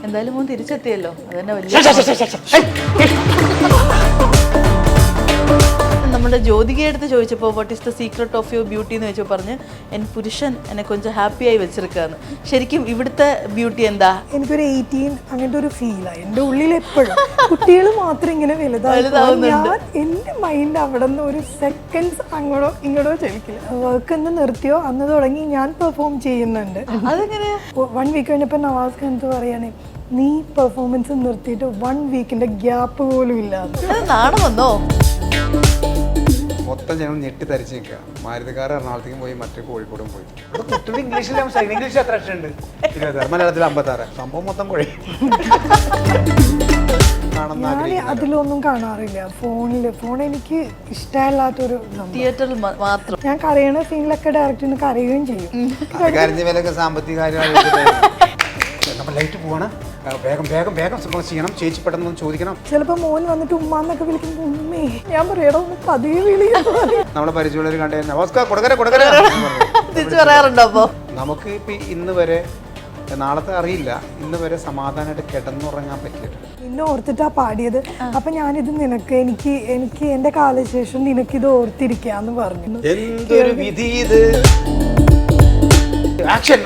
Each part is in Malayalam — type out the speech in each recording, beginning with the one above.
എന്തായാലും മോൻ തിരിച്ചെത്തിയല്ലോ, അതന്നെ വലിയ. നമ്മുടെ ജ്യോതികയെ അടുത്ത് ചോദിച്ചപ്പോൾ what is the secret of your beauty എന്ന് ചോദിച്ചപ്പോൾ പറഞ്ഞ് പുരുഷൻ എന്നെ കുറച്ച് ഹാപ്പിയായി വെച്ചിരിക്കുകയാണ്. ശരിക്കും ഇവിടുത്തെ ബ്യൂട്ടി എന്താ? എനിക്കൊരു 18 അങ്ങനത്തെ ഒരു ഫീലാണ് എൻ്റെ ഉള്ളിൽ എപ്പോഴും. കുട്ടികൾ മാത്രം ഇങ്ങനെ വലുതാവുന്നുണ്ട്. എൻ്റെ മൈൻഡ് അവിടെ നിന്ന് ഒരു സെക്കൻഡ്സ് അങ്ങോട്ടോ ഇങ്ങോട്ടോ ചലിക്കില്ല. വർക്ക് എന്ന് നിർത്തിയോ അന്ന് തുടങ്ങി ഞാൻ പെർഫോം ചെയ്യുന്നുണ്ട്. അതെങ്ങനെ? 1 വീക്ക് കഴിഞ്ഞപ്പോൾ നവാസ് എന്ത് പറയണേ, നീ പെർഫോമൻസ് നിർത്തിയിട്ട് 1 വീക്കിന്റെ ഗ്യാപ്പ് പോലും ഇല്ലാതെ. നാണം വന്നോ? മൊത്തം ഞങ്ങൾ ഞെട്ടി തരിച്ച് നിൽക്കുക. മാരുതിക്കാർ എറണാകുളത്തേക്കും പോയി, മറ്റേ കോഴിക്കോടും പോയി. കുട്ടികൾ ഇംഗ്ലീഷിൽ ഇംഗ്ലീഷ് എത്ര ഉണ്ട്? 20, മലയാളത്തിൽ 56. സംഭവം മൊത്തം കോഴി. ഞാൻ അതിലൊന്നും കാണാറില്ല. ഫോൺ എനിക്ക് ഇഷ്ടമല്ലാത്തൊരു തിയേറ്ററിൽ മാത്രം. ഞാൻ കരയണ സീനിലൊക്കെ ഡയറക്ടറിന് കരയുകയും ചെയ്യും. കരഞ്ഞ വിലൊക്കെ സാമ്പത്തിക കാര്യങ്ങൾ നമ്മൾ ലൈറ്റ് പോവാണ്, വേഗം വേഗം വേഗം ചെയ്യണം, ചേച്ചി പെട്ടെന്ന് ചോദിക്കണം. ചിലപ്പോ മോൻ വന്നിട്ട് ഉമ്മാന്നൊക്കെ വിളിക്കുമ്പോ ഉമ്മേ ഞാൻ പറയണോ ഒന്ന് പതിയെ വിളിക്കുന്നു. നമ്മളെ പരിചയമുള്ളവർ കണ്ടേ നമസ്കാരം കൊടുക്കര തിരിച്ചു പറയാറുണ്ടോ? അപ്പോ നമുക്ക് ഇപ്പൊ ഇന്ന് വരെ, നാളത്തെ അറിയില്ല, ഇന്ന് വരെ സമാധാനമായിട്ട് കിടന്നുറങ്ങാൻ പറ്റിയിട്ടുണ്ട്. നിന്നെ ഓർത്തിട്ടാ പാടിയത്. അപ്പൊ ഞാനിത് നിനക്ക് എനിക്ക് എന്റെ കാലശേഷം നിനക്കിത് ഓർത്തിരിക്കാന്ന് പറഞ്ഞു. എന്തൊരു വിധി ഇത്. Action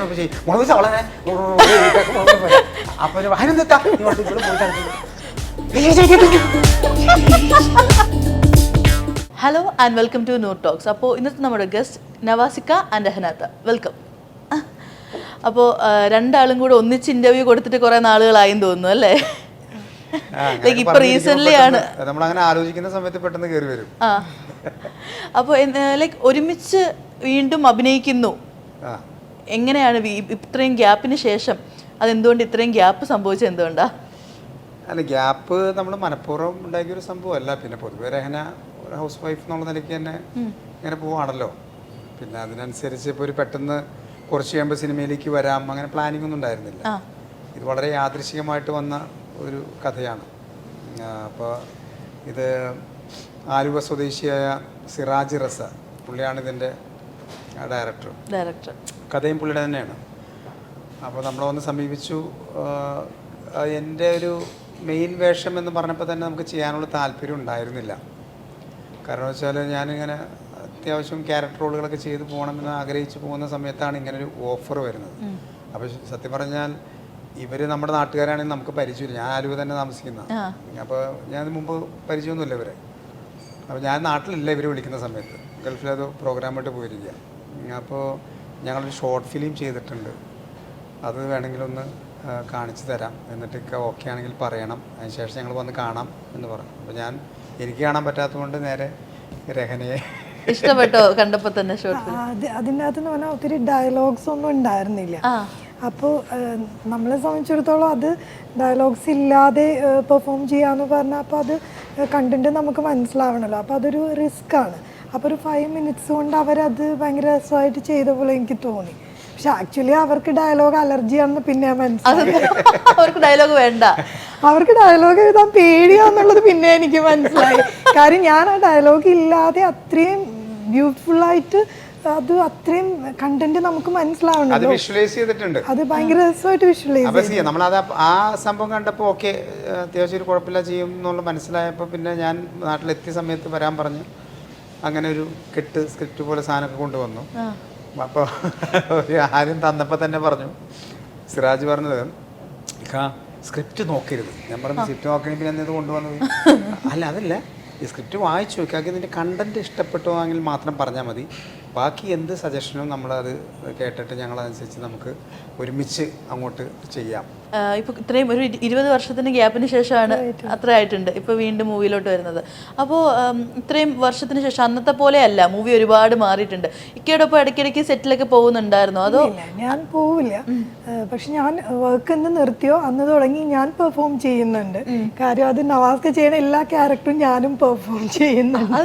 hello and welcome to Noor talks. അപ്പോൾ ഇന്നത്തെ നമ്മുടെ ഗസ്റ്റ് നവാസിക്ക ആൻഡ് അഹനാത്ത. വെൽക്കം. അപ്പോൾ രണ്ടാളും കൂടെ ഒന്നിച്ച് ഇന്റർവ്യൂ കൊടുത്തിട്ട് കുറെ നാളുകളായെന്ന് തോന്നുന്നു അല്ലേ? ലൈക്ക് ഇപ്പൊ റീസെന്റ് ആണ് നമ്മളങ്ങനെ ആലോചിക്കുന്ന സമയത്ത് പെട്ടെന്ന് കയറി വരും. അപ്പോൾ ലൈക്ക് ഒരുമിച്ച് വീണ്ടും അഭിനയിക്കുന്നു. എങ്ങനെയാണ് ഇത്രയും ഗ്യാപ്പിന് ശേഷം അതെന്തുകൊണ്ട് ഇത്രയും ഗ്യാപ്പ് സംഭവിച്ചത്? എന്തുകൊണ്ടാ? അല്ല, ഗ്യാപ്പ് നമ്മൾ മനഃപൂർവ്വം ഉണ്ടാക്കിയൊരു സംഭവമല്ല. പിന്നെ പൊതുവെ രഹന ഒരു ഹൗസ് വൈഫ് എന്നുള്ള നിലയ്ക്ക് തന്നെ ഇങ്ങനെ പോവാണല്ലോ. പിന്നെ അതിനനുസരിച്ച് ഇപ്പോൾ ഒരു പെട്ടെന്ന് കുറച്ച് കഴിയുമ്പോൾ സിനിമയിലേക്ക് വരാം, അങ്ങനെ പ്ലാനിങ് ഒന്നും ഉണ്ടായിരുന്നില്ല. ഇത് വളരെ യാദൃശികമായിട്ട് വന്ന ഒരു കഥയാണ്. അപ്പോൾ ഇത് ആലുവ സ്വദേശിയായ സിറാജ് റസ, പുള്ളിയാണ് ഇതിൻ്റെ ഡയറക്ടർ. കഥയും പുള്ളിയുടെ തന്നെയാണ്. അപ്പോൾ നമ്മളെ വന്ന് സമീപിച്ചു. എൻ്റെ ഒരു മെയിൻ വേഷം എന്ന് പറഞ്ഞപ്പോൾ തന്നെ നമുക്ക് ചെയ്യാനുള്ള താല്പര്യം ഉണ്ടായിരുന്നില്ല. കാരണം വെച്ചാൽ ഞാനിങ്ങനെ അത്യാവശ്യം ക്യാരക്ടർ റോളുകളൊക്കെ ചെയ്ത് പോകണമെന്ന് ആഗ്രഹിച്ച് പോകുന്ന സമയത്താണ് ഇങ്ങനൊരു ഓഫർ വരുന്നത്. അപ്പോൾ സത്യം പറഞ്ഞാൽ ഇവർ നമ്മുടെ നാട്ടുകാരാണെങ്കിൽ നമുക്ക് പരിചയമില്ല. ഞാൻ ആലുവ തന്നെ താമസിക്കുന്ന. അപ്പോൾ ഞാൻ മുമ്പ് പരിചയമൊന്നുമില്ല ഇവരെ. അപ്പോൾ ഞാൻ നാട്ടിലില്ല ഇവർ വിളിക്കുന്ന സമയത്ത്, ഗൾഫിലത് പ്രോഗ്രാമായിട്ട് പോയിരിക്കുക. അപ്പോൾ ഞങ്ങളൊരു ഷോർട്ട് ഫിലിം ചെയ്തിട്ടുണ്ട്, അത് വേണമെങ്കിലൊന്ന് കാണിച്ചു തരാം, എന്നിട്ട് ഓക്കെ ആണെങ്കിൽ പറയണം, അതിന് ശേഷം ഞങ്ങൾ വന്ന് കാണാം എന്ന് പറഞ്ഞു. അപ്പോൾ എനിക്ക് കാണാൻ പറ്റാത്തതുകൊണ്ട് നേരെ രഹനയെ ഇഷ്ടപ്പെട്ടോ കണ്ടപ്പോൾ തന്നെ? അതിൻ്റെ അകത്ത് പറഞ്ഞാൽ ഒത്തിരി ഡയലോഗ്സ് ഒന്നും ഉണ്ടായിരുന്നില്ല. അപ്പോൾ നമ്മളെ സംബന്ധിച്ചിടത്തോളം അത് ഡയലോഗ്സ് ഇല്ലാതെ പെർഫോം ചെയ്യാന്ന് പറഞ്ഞാൽ അപ്പോൾ അത് കണ്ടിട്ട് നമുക്ക് മനസ്സിലാവണമല്ലോ. അപ്പോൾ അതൊരു റിസ്ക് ആണ്. അപ്പോൾ ഒരു 5 minutes കൊണ്ട് അവരത് ഭയങ്കര രസമായിട്ട് ചെയ്ത പോലെ എനിക്ക് തോന്നി. പക്ഷെ ആക്ച്വലി അവർക്ക് ഡയലോഗ് അലർജിയാണെന്ന് പിന്നെ മനസ്സിലായി. അവർക്ക് ഡയലോഗ് വേണ്ട, അവർക്ക് ഡയലോഗ് എഴുതാൻ പേടിയാന്നുള്ളത് പിന്നെ എനിക്ക് മനസ്സിലായി. കാര്യം ഞാൻ ആ ഡയലോഗ് ഇല്ലാതെ അത്രയും ബ്യൂട്ടിഫുള്ളായിട്ട് അത് അത്രയും കണ്ടന്റ് നമുക്ക് മനസ്സിലാവണം. അത് വിഷ്വലൈസ് ചെയ്തിട്ടുണ്ട്. അത് ഭയങ്കര രസമായിട്ട് വിഷ്വലൈസ് ചെയ്യും. നമ്മളത് ആ സംഭവം കണ്ടപ്പോൾ ഓക്കെ, അത്യാവശ്യം ഒരു കുഴപ്പമില്ല ചെയ്യും എന്നുള്ള മനസ്സിലായപ്പോൾ പിന്നെ ഞാൻ നാട്ടിലെത്തിയ സമയത്ത് വരാൻ പറഞ്ഞു. അങ്ങനെ ഒരു സ്ക്രിപ്റ്റ് പോലെ സാധനമൊക്കെ കൊണ്ടുവന്നു. അപ്പോൾ ആദ്യം തന്നപ്പോൾ തന്നെ പറഞ്ഞു, സിറാജ് പറഞ്ഞത് സ്ക്രിപ്റ്റ് നോക്കരുത്. ഞാൻ പറഞ്ഞു സ്ക്രിപ്റ്റ് നോക്കണമെങ്കിൽ പിന്നെ എന്നത് കൊണ്ടുവന്നത്. അല്ല അതല്ല, ഈ സ്ക്രിപ്റ്റ് വായിച്ചു നോക്കി ഇതിൻ്റെ കണ്ടന്റ് ഇഷ്ടപ്പെട്ടോ എങ്കിൽ മാത്രം പറഞ്ഞാൽ മതി. ബാക്കി എന്ത് സജഷനും നമ്മളത് കേട്ടിട്ട് ഞങ്ങളതനുസരിച്ച് നമുക്ക് ഒരുമിച്ച് അങ്ങോട്ട് ചെയ്യാം. ഇപ്പോൾ ഇത്രയും ഒരു 20 വർഷത്തിന് ഗ്യാപ്പിന് ശേഷമാണ് അത്ര ആയിട്ടുണ്ട് ഇപ്പോൾ വീണ്ടും മൂവിയിലോട്ട് വരുന്നത്. അപ്പോൾ ഇത്രയും വർഷത്തിന് ശേഷം അന്നത്തെ പോലെ അല്ല, മൂവി ഒരുപാട് മാറിയിട്ടുണ്ട്. ഇക്കയോടൊപ്പം ഇടയ്ക്കിടയ്ക്ക് സെറ്റിലൊക്കെ പോകുന്നുണ്ടായിരുന്നോ? അതോ? ഞാൻ പോവില്ല, പക്ഷെ ഞാൻ വർക്ക് എന്ന് നിർത്തിയോ അന്ന് തുടങ്ങി ഞാൻ പെർഫോം ചെയ്യുന്നുണ്ട്. കാര്യം അത് നവാസ്ക ചെയ്യുന്ന എല്ലാ ക്യാരക്ടറും ഞാനും പെർഫോം ചെയ്യുന്നുണ്ട്.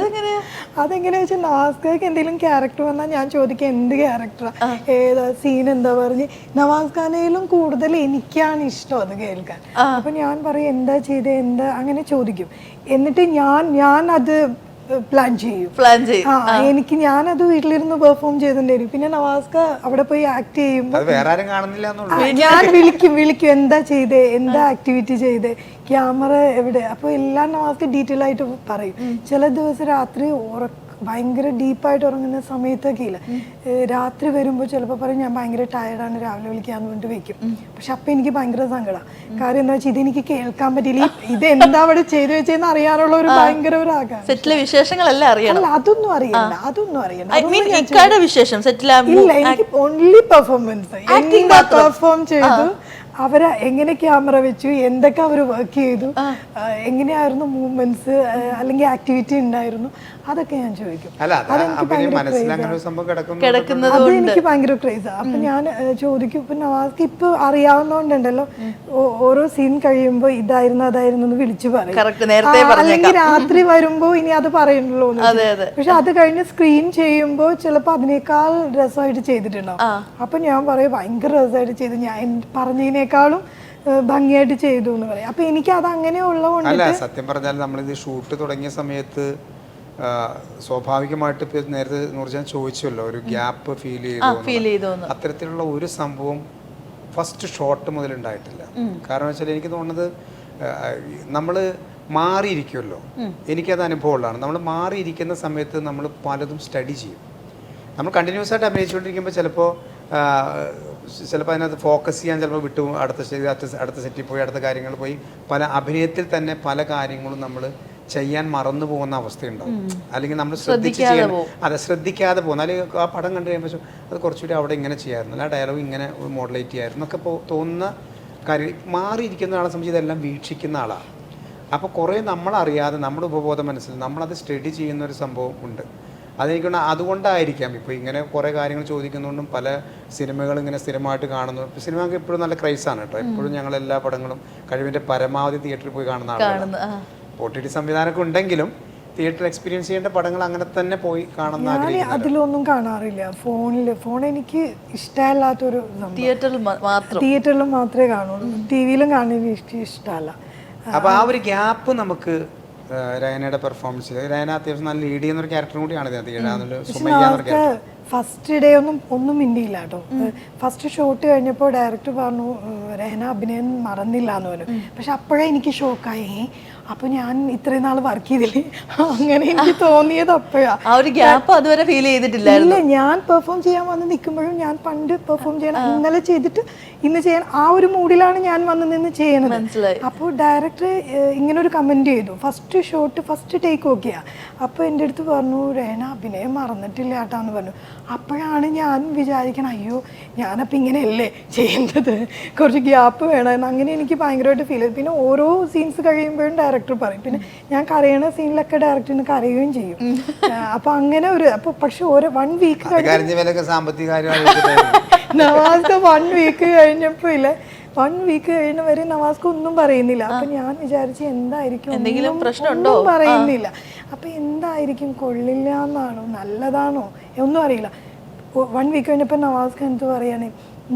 അതെങ്ങനെയാ വെച്ചാൽ നവാസ്കക്ക് എന്തെങ്കിലും ക്യാരക്ടർ വന്നാൽ ഞാൻ ചോദിക്കാം എന്ത് ക്യാരക്ടറാ, ഏതാ സീൻ, എന്താ പറഞ്ഞ് നവാസ്ഖാനയിലും കൂടുതൽ എനിക്കാണ് ഇഷ്ടം അത് കേൾക്കാൻ. അപ്പൊ ഞാൻ പറയും എന്താ ചെയ്തേ, എന്താ അങ്ങനെ ചോദിക്കും. എന്നിട്ട് ഞാൻ അത് പ്ലാൻ ചെയ്യും. ഞാനത് വീട്ടിലിരുന്ന് പെർഫോം ചെയ്തിട്ടുണ്ടായിരിക്കും. പിന്നെ നവാസ്ക അവിടെ പോയി ആക്ട് ചെയ്യുമ്പോൾ വേറെ ആരും കാണുന്നില്ല, ഞാൻ വിളിക്കും എന്താ ചെയ്തേ, എന്താ ആക്ടിവിറ്റി ചെയ്തേ, ക്യാമറ എവിടെ. അപ്പോൾ എല്ലാം നവാസ്ക ഡീറ്റെയിൽ ആയിട്ട് പറയും. ചില ദിവസം രാത്രി ഭയങ്കര ഡീപ്പായിട്ട് ഉറങ്ങുന്ന സമയത്തൊക്കെ ഇല്ല, രാത്രി വരുമ്പോൾ ചിലപ്പോൾ പറയും ഞാൻ ഭയങ്കര ടയർഡാണ്, രാവിലെ വിളിക്കാന്ന് പറഞ്ഞിട്ട് വെക്കും. പക്ഷെ അപ്പം എനിക്ക് ഭയങ്കര സങ്കടം. കാര്യം എന്താ വെച്ചാൽ ഇതെനിക്ക് കേൾക്കാൻ പറ്റില്ല, ഇത് എന്താ അവിടെ ചെയ്തു വെച്ചെന്ന് അറിയാനുള്ള ഒരു ഭയങ്കര ഒരു ആകാം. സെറ്റിലെ വിശേഷങ്ങളെല്ലാം അറിയണം. അല്ല, അതൊന്നും അറിയണ്ട. ഇല്ല, എനിക്ക് ഓൺലി പെർഫോമൻസ്. പെർഫോം ചെയ്തു, അവര് എങ്ങനെ ക്യാമറ വെച്ചു, എന്തൊക്കെ അവർ വർക്ക് ചെയ്തു, എങ്ങനെയായിരുന്നു മൂവ്മെന്റ്സ് അല്ലെങ്കിൽ ആക്ടിവിറ്റി ഉണ്ടായിരുന്നു, അതൊക്കെ ഞാൻ ചോദിക്കും. അത് എനിക്ക് ഭയങ്കര ക്രേസാ. അപ്പൊ ഞാൻ ചോദിക്കും. ഇപ്പൊ നവാസ്ക്ക് ഇപ്പൊ അറിയാവുന്നോണ്ടല്ലോ, ഓരോ സീൻ കഴിയുമ്പോ ഇതായിരുന്നു അതായിരുന്നു എന്ന് വിളിച്ചു പറയും. അല്ലെങ്കിൽ രാത്രി വരുമ്പോ ഇനി അത് പറയണല്ലോ. പക്ഷെ അത് കഴിഞ്ഞ് സ്ക്രീൻ ചെയ്യുമ്പോ ചിലപ്പോ അതിനേക്കാൾ രസമായിട്ട് ചെയ്തിട്ടുണ്ടാവും. അപ്പൊ ഞാൻ പറയും ഭയങ്കര രസമായിട്ട് ചെയ്തു, ഞാൻ പറഞ്ഞതിനേക്കാളും ഭംഗിയായിട്ട് ചെയ്തു എന്ന് പറയും. അപ്പൊ എനിക്ക് അത് അങ്ങനെയുള്ളതുകൊണ്ട്. അല്ല, സത്യം പറഞ്ഞാൽ നമ്മളിത് ഷൂട്ട് തുടങ്ങിയ സമയത്ത് സ്വാഭാവികമായിട്ട് ഇപ്പൊ നേരത്തെ നൂർജാൻ ചോദിച്ചല്ലോ, ഒരു ഗ്യാപ്പ് ഫീൽ ചെയ്തു. അത്തരത്തിലുള്ള ഒരു സംഭവം ഫസ്റ്റ് ഷോട്ട് മുതൽ ഉണ്ടായിട്ടില്ല. കാരണം വെച്ചാൽ എനിക്ക് തോന്നുന്നത് നമ്മൾ മാറിയിരിക്കുമല്ലോ, എനിക്കത് അനുഭവമുള്ളതാണ്. നമ്മൾ മാറിയിരിക്കുന്ന സമയത്ത് നമ്മൾ പലതും സ്റ്റഡി ചെയ്യും. നമ്മൾ കണ്ടിന്യൂസ് ആയിട്ട് അഭിനയിച്ചുകൊണ്ടിരിക്കുമ്പോൾ ചിലപ്പോൾ അതിനകത്ത് ഫോക്കസ് ചെയ്യാൻ ചിലപ്പോൾ വിട്ടു, അടുത്ത സെറ്റിൽ പോയി അടുത്ത കാര്യങ്ങൾ പോയി പല അഭിനയത്തിൽ തന്നെ പല കാര്യങ്ങളും നമ്മൾ ചെയ്യാൻ മറന്നു പോകുന്ന അവസ്ഥയുണ്ടാവും. അല്ലെങ്കിൽ നമ്മൾ ശ്രദ്ധിക്കാതെ പോകുന്ന, അല്ലെങ്കിൽ ആ പടം കണ്ടു കഴിയുമ്പോൾ അത് കുറച്ചുകൂടി അവിടെ ഇങ്ങനെ ചെയ്യാമായിരുന്നു, അല്ല ഡയലോഗ് ഇങ്ങനെ മോഡുലേറ്റ് ചെയ്യായിരുന്നു എന്നൊക്കെ തോന്നുന്ന കാര്യം. മാറിയിരിക്കുന്ന ആളെ സംബന്ധിച്ച് ഇതെല്ലാം വീക്ഷിക്കുന്ന ആളാണ്. അപ്പോൾ കുറേ നമ്മളറിയാതെ നമ്മുടെ ഉപബോധ മനസ്സിൽ നമ്മളത് സ്റ്റഡി ചെയ്യുന്ന ഒരു സംഭവം ഉണ്ട്. അതെനിക്ക് അതുകൊണ്ടായിരിക്കാം ഇപ്പോൾ ഇങ്ങനെ കുറേ കാര്യങ്ങൾ ചോദിക്കുന്നതുകൊണ്ടും പല സിനിമകളും ഇങ്ങനെ സ്ഥിരമായിട്ട് കാണുന്നു. സിനിമക്ക് എപ്പോഴും നല്ല ക്രൈസാണ് കേട്ടോ. എപ്പോഴും ഞങ്ങൾ എല്ലാ പടങ്ങളും കഴിവിൻ്റെ പരമാവധി തിയേറ്ററിൽ പോയി കാണുന്ന ആളാണ്. OTT സംവിധാനമൊക്കെ ഉണ്ടെങ്കിലും തിയേറ്റർ എക്സ്പീരിയൻസ് ചെയ്യേണ്ട പടങ്ങൾ അങ്ങനെ തന്നെ പോയി കാണുന്ന ആഗ്രഹിക്കുന്നു. അതിലൊന്നും കാണാറില്ല. ഫോൺ എനിക്ക് ഇഷ്ടമല്ലാത്തൊരു, തിയേറ്ററിൽ മാത്രമേ കാണുള്ളൂ, ടിവിയിലും കാണുന്നത് ഇഷ്ടമല്ല. അപ്പോൾ ആ ഒരു ഗ്യാപ്പ് നമുക്ക് രഹനയുടെ പെർഫോമൻസിൽ, രഹന അത്യാവശ്യം നല്ല ലീഡ് ചെയ്യുന്ന ഒരു ക്യാരക്ടറും കൂടിയാണ് ഇതിനകത്ത്. ഫസ്റ്റ് ഡേ ഒന്നും മിണ്ടിയില്ല കേട്ടോ. ഫസ്റ്റ് ഷോട്ട് കഴിഞ്ഞപ്പോൾ ഡയറക്ടർ പറഞ്ഞു രഹന അഭിനയം മറന്നില്ല എന്ന് പറഞ്ഞു. പക്ഷെ അപ്പോഴേ എനിക്ക് ഷോക്കായി. അപ്പൊ ഞാൻ ഇത്രയും നാൾ വർക്ക് ചെയ്തില്ലേ, അങ്ങനെ എനിക്ക് തോന്നിയത് അപ്പോഴാ. അതുവരെ ഫീൽ ചെയ്തിട്ടില്ല. ഞാൻ പെർഫോം ചെയ്യാൻ വന്ന് നിൽക്കുമ്പോഴും ഞാൻ പണ്ട് പെർഫോം ചെയ്യണം, ഇന്നലെ ചെയ്തിട്ട് ഇന്ന് ചെയ്യാൻ ആ ഒരു മൂഡിലാണ് ഞാൻ വന്ന് നിന്ന് ചെയ്യണത്. അപ്പോൾ ഡയറക്ടർ ഇങ്ങനെ ഒരു കമന്റ് ചെയ്തു, ഫസ്റ്റ് ഷോട്ട് ഫസ്റ്റ് ടേക്ക് ഓക്കെയാ. അപ്പോൾ എൻ്റെ അടുത്ത് പറഞ്ഞു രഹന അഭിനയം മറന്നിട്ടില്ല കേട്ടാന്ന് പറഞ്ഞു. അപ്പോഴാണ് ഞാൻ വിചാരിക്കണം, അയ്യോ ഞാനപ്പോൾ ഇങ്ങനെയല്ലേ ചെയ്യേണ്ടത്, കുറച്ച് ഗ്യാപ്പ് വേണമെന്ന്. അങ്ങനെ എനിക്ക് ഭയങ്കരമായിട്ട് ഫീൽ ചെയ്തു. പിന്നെ ഓരോ സീൻസ് കഴിയുമ്പോഴും ഡയറക്ടർ പറയും. പിന്നെ ഞാൻ കരയണ സീനിലൊക്കെ ഡയറക്ടറിന് കരയുകയും ചെയ്യും. അപ്പൊ അങ്ങനെ ഒരു പക്ഷെ 1 വീക്ക് നവാസ്ക 1 വീക്ക് കഴിഞ്ഞപ്പോ ഇല്ലേ, 1 വീക്ക് കഴിഞ്ഞവരെ നവാസ്ക ഒന്നും പറയുന്നില്ല. അപ്പൊ ഞാൻ വിചാരിച്ചു എന്തായിരിക്കും, ഒന്നും പറയുന്നില്ല. അപ്പൊ എന്തായിരിക്കും, കൊള്ളില്ല എന്നാണോ നല്ലതാണോ ഒന്നും അറിയില്ല. 1 വീക്ക് കഴിഞ്ഞപ്പോ നവാസ്ക എന്ത് പറയാണ്,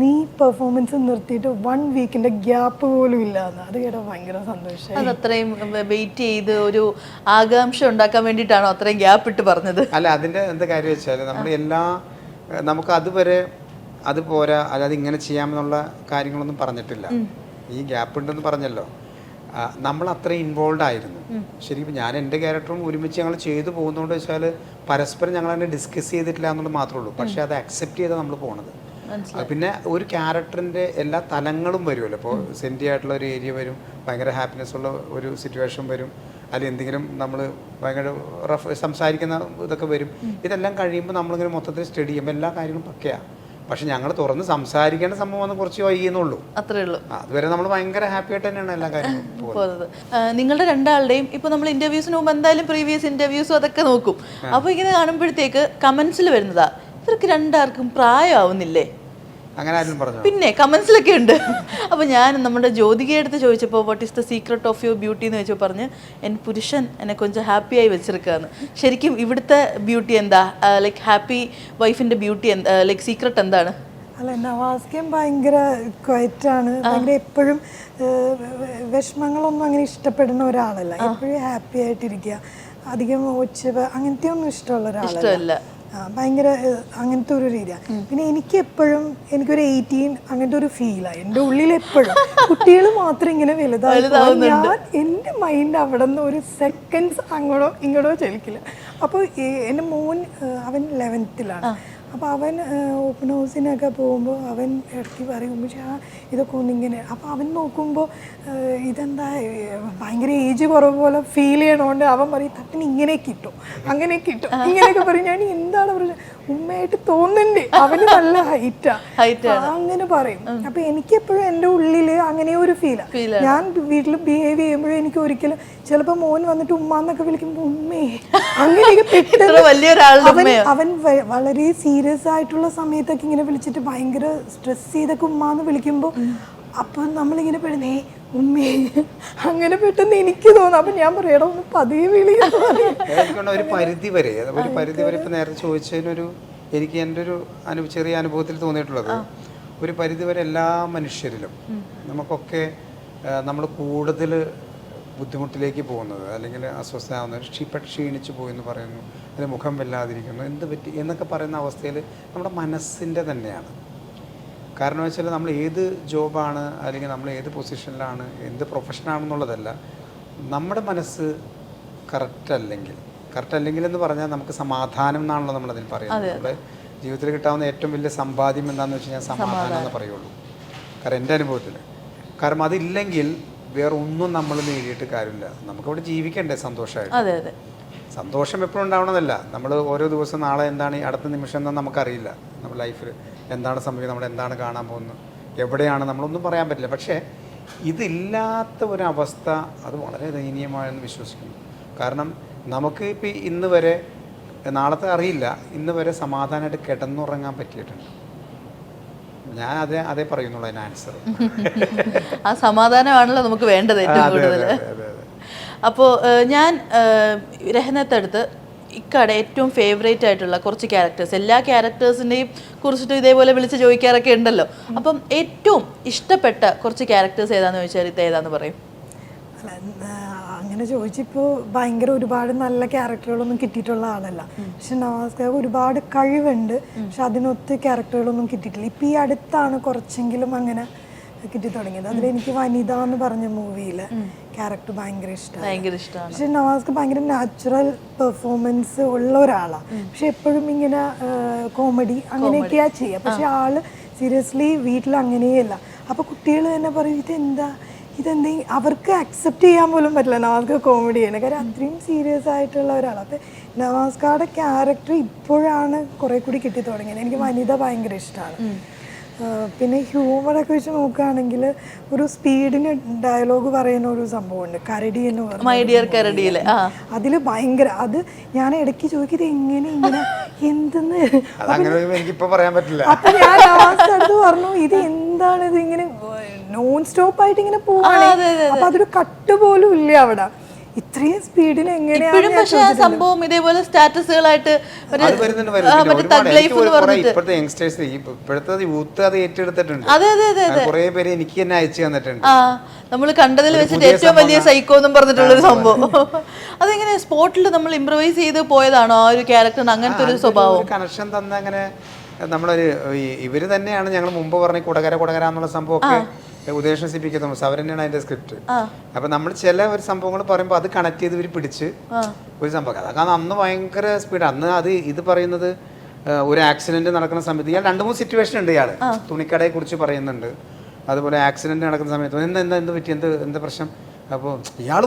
നീ പെർഫോമൻസ് നിർത്തിയിട്ട് 1 വീക്കിന്റെ ഗ്യാപ്പ് പോലും ഇല്ലാന്ന്. അത് കേട്ടോ ഭയങ്കര സന്തോഷം. അത് അത്രയും വെയിറ്റ് ചെയ്ത് ഒരു ആകാംക്ഷ ഉണ്ടാക്കാൻ വേണ്ടിയിട്ടാണോ അത്രയും ഗ്യാപ്പ് ഇട്ട് പറഞ്ഞത്? അല്ല, അതിന്റെ എന്താ കാര്യം വെച്ചാൽ നമുക്ക് അതുവരെ അത് പോരാ, അല്ലാതെ ഇങ്ങനെ ചെയ്യാമെന്നുള്ള കാര്യങ്ങളൊന്നും പറഞ്ഞിട്ടില്ല. ഈ ഗ്യാപ്പ് ഉണ്ടെന്ന് പറഞ്ഞല്ലോ, നമ്മൾ അത്രയും ഇൻവോൾവ് ആയിരുന്നു. ശരിക്കും ഞാൻ എൻ്റെ ക്യാരക്ടറും ഒരുമിച്ച് ഞങ്ങൾ ചെയ്തു പോകുന്നതുകൊണ്ട് വെച്ചാൽ പരസ്പരം ഞങ്ങൾ അതിനെ ഡിസ്കസ് ചെയ്തിട്ടില്ല എന്നുള്ളത് മാത്രമേ ഉള്ളൂ. പക്ഷെ അത് അക്സെപ്റ്റ് ചെയ്താൽ നമ്മൾ പോണത്. പിന്നെ ഒരു ക്യാരക്ടറിൻ്റെ എല്ലാ തലങ്ങളും വരുമല്ലോ. ഇപ്പോൾ സെൻറ്റി ആയിട്ടുള്ള ഒരു ഏരിയ വരും, ഭയങ്കര ഹാപ്പിനെസ് ഉള്ള ഒരു സിറ്റുവേഷൻ വരും, അല്ലെങ്കിൽ എന്തെങ്കിലും നമ്മൾ ഭയങ്കര സംസാരിക്കുന്ന ഇതൊക്കെ വരും. ഇതെല്ലാം കഴിയുമ്പോൾ നമ്മളിങ്ങനെ മൊത്തത്തിൽ സ്റ്റഡി ചെയ്യുമ്പോൾ എല്ലാ കാര്യങ്ങളും പക്കയാണ്. പക്ഷെ ഞങ്ങൾ തുറന്ന് സംസാരിക്കേണ്ട സംഭവം കുറച്ച് വൈകുന്നുള്ളൂ, അത്രേ ഉള്ളൂ. അതുവരെ നമ്മൾ ഭയങ്കര ഹാപ്പി ആയിട്ട് തന്നെയാണ് എല്ലാ കാര്യങ്ങളും പോകുന്നത്. നിങ്ങളുടെ രണ്ടാളുടെയും ഇപ്പൊ നമ്മൾ ഇന്റർവ്യൂസിന് മുമ്പ് എന്തായാലും പ്രീവിയസ് ഇന്റർവ്യൂസും അതൊക്കെ നോക്കും. അപ്പൊ ഇങ്ങനെ കാണുമ്പോഴത്തേക്ക് കമന്റ്സിൽ വരുന്നതാ, ഇവർക്ക് രണ്ടാർക്കും പ്രായമാവുന്നില്ലേ? അങ്ങനെ ആരും പറഞ്ഞു? പിന്നെ കമന്റ്സിലൊക്കെ ഉണ്ട്. അപ്പോൾ ഞാൻ നമ്മുടെ ജ്യോതികയെ അടുത്ത് ചോദിച്ചപ്പോൾ what is the secret of your beauty എന്ന് ചോദിച്ചപ്പോൾ പറഞ്ഞ് എൻ പുരുഷൻ എന്നെ കൊഞ്ചം ഹാപ്പിയായി വെച്ചിരിക്കുകയെന്ന്. ശരിക്കും ഇവിടുത്തെ ബ്യൂട്ടി എന്താ, ലൈക്ക് ഹാപ്പി വൈഫിൻ്റെ ബ്യൂട്ടി എന്താ, ലൈക്ക് സീക്രട്ട് എന്താണ്? അല്ല, നവാസ്കയും ഭയങ്കര ക്വയറ്റാണ്, ഭയങ്കര എപ്പോഴും വിഷമങ്ങളൊന്നും അങ്ങനെ ഇഷ്ടപ്പെടുന്ന ഒരാളല്ല. എപ്പോഴും ഹാപ്പി ആയിട്ടിരിക്കുക, അധികം ഒച്ചവ് അങ്ങനത്തെ ഒന്നും ഇഷ്ടമുള്ള ഒരാളല്ല. ഇഷ്ടമല്ല. ഭയങ്കര അങ്ങനത്തെ ഒരു രീതിയാണ്. പിന്നെ എനിക്ക് എപ്പോഴും എനിക്കൊരു 18 അങ്ങനത്തെ ഒരു ഫീലാണ് എൻ്റെ ഉള്ളിൽ എപ്പോഴും. കുട്ടികൾ മാത്രം ഇങ്ങനെ വലുതാവും, ഞാൻ എൻ്റെ മൈൻഡ് അവിടെ നിന്ന് ഒരു സെക്കൻഡ്സ് അങ്ങോട്ടോ ഇങ്ങോട്ടോ ചലിക്കില്ല. അപ്പോൾ എൻ്റെ മോൻ അവൻ 11th-ലാണ്. അപ്പോൾ അവൻ ഓപ്പൺ ഹൗസിനൊക്കെ പോകുമ്പോൾ അവൻ ഇടയ്ക്ക് പറയും പക്ഷേ ഇതൊക്കെ ഒന്നിങ്ങനെ. അപ്പോൾ അവൻ നോക്കുമ്പോൾ ഇതെന്താ ഭയങ്കര ഏജ് കുറവ് പോലെ ഫീൽ ചെയ്യണോണ്ട് അവൻ പറയും തട്ടിന് ഇങ്ങനെ കിട്ടും അങ്ങനെ കിട്ടും ഇങ്ങനെയൊക്കെ പറയും. ഞാൻ എന്താണ് പ്രശ്നം, ഉമ്മയായിട്ട് തോന്നുന്നുണ്ട്, അവന് നല്ല ഹൈറ്റാ അങ്ങനെ പറയും. അപ്പോൾ എനിക്കെപ്പോഴും എൻ്റെ ഉള്ളിൽ അങ്ങനെ ഒരു ഫീലാണ്. ഞാൻ വീട്ടിൽ ബിഹേവ് ചെയ്യുമ്പോഴും എനിക്ക് ഒരിക്കലും ചിലപ്പോൾ മോൻ വന്നിട്ട് ഉമ്മ എന്നൊക്കെ വിളിക്കുമ്പോൾ ഉമ്മേ അങ്ങനെയൊക്കെ പെട്ടെന്ന് അവൻ വളരെ സീരിയസ് ആയിട്ടുള്ള സമയത്തൊക്കെ ഇങ്ങനെ വിളിച്ചിട്ട് ഭയങ്കര സ്ട്രെസ് ചെയ്തൊക്കെ ഉമ്മാന്ന് വിളിക്കുമ്പോൾ അപ്പം നമ്മളിങ്ങനെ പെടുന്നേ ഉമ്മേ അങ്ങനെ പെട്ടെന്ന് എനിക്ക് തോന്നും. അപ്പം ഞാൻ പറയണം ഒന്ന് പതിയെ വിളിക്കുന്നു. ഒരു പരിധി വരെ ഇപ്പം നേരത്തെ ചോദിച്ചതിനൊരു എനിക്ക് എൻ്റെ ഒരു ചെറിയ അനുഭവത്തിൽ തോന്നിയിട്ടുള്ളത് ഒരു പരിധി വരെ എല്ലാ മനുഷ്യരിലും നമുക്കൊക്കെ നമ്മൾ കൂടുതൽ ബുദ്ധിമുട്ടിലേക്ക് പോകുന്നത് അല്ലെങ്കിൽ അസ്വസ്ഥയാവുന്നത് ക്ഷീണിച്ചു പോയി എന്ന് പറയുന്നു, അല്ലെങ്കിൽ മുഖം വല്ലാതിരിക്കുന്നു, എന്ത് പറ്റി എന്നൊക്കെ പറയുന്ന അവസ്ഥയിൽ നമ്മുടെ മനസ്സിൻ്റെ തന്നെയാണ്. കാരണം വെച്ചാൽ നമ്മൾ ഏത് ജോബാണ് അല്ലെങ്കിൽ നമ്മൾ ഏത് പൊസിഷനിലാണ് എന്ത് പ്രൊഫഷനാണെന്നുള്ളതല്ല, നമ്മുടെ മനസ്സ് കറക്റ്റ് അല്ലെങ്കിൽ എന്ന് പറഞ്ഞാൽ നമുക്ക് സമാധാനം എന്നാണല്ലോ നമ്മളതിൽ പറയുന്നത്. നമ്മുടെ ജീവിതത്തിൽ കിട്ടാവുന്ന ഏറ്റവും വലിയ സമ്പാദ്യം എന്താണെന്ന് വെച്ച് കഴിഞ്ഞാൽ സമാധാനം എന്ന് പറയുള്ളൂ. കാരണം എൻ്റെ അനുഭവത്തിൽ, കാരണം അതില്ലെങ്കിൽ വേറെ ഒന്നും നമ്മൾ നേടിയിട്ട് കാര്യമില്ല. നമുക്കവിടെ ജീവിക്കണ്ടേ സന്തോഷമായിട്ട്. സന്തോഷം എപ്പോഴും ഉണ്ടാവണമെന്നല്ല, നമ്മൾ ഓരോ ദിവസം നാളെ എന്താണ് അടുത്ത നിമിഷം എന്താണെന്ന് നമുക്കറിയില്ല. നമ്മുടെ ലൈഫിൽ എന്താണ് സംഭവിക്കുന്നത്, നമ്മൾ എന്താണ് കാണാൻ പോകുന്നത്, എവിടെയാണ് നമ്മളൊന്നും പറയാൻ പറ്റില്ല. പക്ഷേ ഇതില്ലാത്ത ഒരവസ്ഥ അത് വളരെ ദയനീയമായെന്ന് വിശ്വസിക്കുന്നു. കാരണം നമുക്ക് ഇപ്പോൾ ഇന്ന് വരെ, നാളത്തെ അറിയില്ല, ഇന്ന് വരെ സമാധാനമായിട്ട് കിടന്നുറങ്ങാൻ പറ്റിയിട്ടുണ്ട്. ഞാൻ അതേ പറയുന്നുള്ളൂ അതിന് ആൻസർ. ആ സമാധാനമാണല്ലോ നമുക്ക് വേണ്ടത് ഏറ്റവും കൂടുതൽ. അപ്പോൾ ഞാൻ രഹനത്തടുത്ത് ഇക്കടെ ഏറ്റവും ഫേവറേറ്റ് ആയിട്ടുള്ള കുറച്ച് ക്യാരക്ടേഴ്സ്, എല്ലാ ക്യാരക്ടേഴ്സിൻ്റെയും കുറിച്ചിട്ട് ഇതേപോലെ വിളിച്ച് ചോദിക്കാറൊക്കെ ഉണ്ടല്ലോ. അപ്പം ഏറ്റവും ഇഷ്ടപ്പെട്ട കുറച്ച് ക്യാരക്ടേഴ്സ് ഏതാന്ന് ചോദിച്ചാൽ ഇത് ഏതാന്ന് പറയും? അങ്ങനെ ചോദിച്ചിപ്പോൾ ഭയങ്കര ഒരുപാട് നല്ല ക്യാരക്ടറുകളൊന്നും കിട്ടിയിട്ടുള്ള ആളല്ല. പക്ഷെ നവാസ്ക ഒരുപാട് കഴിവുണ്ട്, പക്ഷെ അതിനൊത്ത് ക്യാരക്ടറുകളൊന്നും കിട്ടിയിട്ടില്ല. ഇപ്പം ഈ അടുത്താണ് കുറച്ചെങ്കിലും അങ്ങനെ കിട്ടി തുടങ്ങിയത്. അതിലെനിക്ക് വനിത എന്ന് പറഞ്ഞ മൂവിയിലെ ക്യാരക്ടർ ഭയങ്കര ഇഷ്ടമാണ്. പക്ഷെ നവാസ്ക ഭയങ്കര നാച്ചുറൽ പെർഫോമൻസ് ഉള്ള ഒരാളാണ്. പക്ഷെ എപ്പോഴും ഇങ്ങനെ കോമഡി അങ്ങനെയൊക്കെയാ ചെയ്യുക. പക്ഷെ ആള് സീരിയസ്ലി വീട്ടിൽ അങ്ങനെയല്ല. അപ്പോൾ കുട്ടികൾ തന്നെ പറയും ഇതെന്തെങ്കിലും അവർക്ക് അക്സെപ്റ്റ് ചെയ്യാൻ പോലും പറ്റില്ല നവാസ്ക കോമഡി ചെയ്യണം. കാര്യം അത്രയും സീരിയസ് ആയിട്ടുള്ള ഒരാളാണ്. അപ്പം നവാസ്കയുടെ ക്യാരക്ടർ ഇപ്പോഴാണ് കുറെ കൂടി കിട്ടി തുടങ്ങിയത്. എനിക്ക് വനിത ഭയങ്കര ഇഷ്ടമാണ്. പിന്നെ ഹ്യൂമറൊക്കെ വെച്ച് നോക്കുകയാണെങ്കിൽ ഒരു സ്പീഡിന് ഡയലോഗ് പറയുന്ന ഒരു സംഭവമുണ്ട്, കരടി എന്ന് പറയുന്നത്. അതിൽ ഭയങ്കര അത് ഞാൻ ഇടയ്ക്ക് ചോദിക്കുന്നത് എങ്ങനെ എന്തെന്ന്. അപ്പൊ ഞാൻ അടുത്ത് പറഞ്ഞു ഇത് എന്താണ് ഇത് ഇങ്ങനെ നോൺ സ്റ്റോപ്പ് ആയിട്ട് ഇങ്ങനെ പോവാണ്. അപ്പൊ അതൊരു കട്ട് പോലും ഇല്ല അവിടെ. ഇത്രയും സ്പീഡിൽ എങ്ങനെയാണ് സംഭവം ഇതേപോലെ സ്റ്റാറ്റസുകളായിട്ട് ഇപ്പോഴത്തെ യങ്സ്റ്റേഴ്സ് ഇപ്പോഴത്തെ യൂത്ത് അത് ഏറ്റെടുത്തിട്ടുണ്ട്. കുറെ പേര് എനിക്ക് തന്നെ അയച്ചു തന്നിട്ടുണ്ട്. നമ്മൾ കണ്ടതിൽ വെച്ചിട്ട് ഏറ്റവും വലിയ സൈക്കോ എന്നും പറഞ്ഞിട്ടുള്ളൊരു സംഭവം. അതെങ്ങനെ സ്പോട്ടിൽ നമ്മൾ ഇംപ്രവൈസ് ചെയ്ത് പോയതാണോ ആ ഒരു ക്യാരക്ടറിന് അങ്ങനത്തെ ഒരു സ്വഭാവം? കണക്ഷൻ തന്നെ അങ്ങനെ നമ്മളൊരു ഇവര് തന്നെയാണ് ഞങ്ങൾ മുമ്പ് പറഞ്ഞ കുടകര എന്നുള്ള സംഭവമൊക്കെ ഉദ്ദേശിപ്പിക്കുന്നു. അവർ തന്നെയാണ് അതിന്റെ സ്ക്രിപ്റ്റ്. അപ്പൊ നമ്മൾ ചില ഒരു സംഭവങ്ങൾ പറയുമ്പോൾ അത് കണക്ട് ചെയ്ത് ഇവർ പിടിച്ച് ഒരു സംഭവം. അതൊക്കെ അന്ന് ഭയങ്കര സ്പീഡ്. അന്ന് ഇത് പറയുന്നത് ഒരു ആക്സിഡന്റ് നടക്കുന്ന സമയത്ത് ഇയാൾ 2-3 സിറ്റുവേഷൻ ഉണ്ട്. ഇയാൾ തുണിക്കടയെ കുറിച്ച് പറയുന്നുണ്ട്, അതുപോലെ ആക്സിഡന്റ് നടക്കുന്ന സമയത്ത് എന്ത് പറ്റി, എന്ത് പ്രശ്നം. അപ്പോൾ ഇയാൾ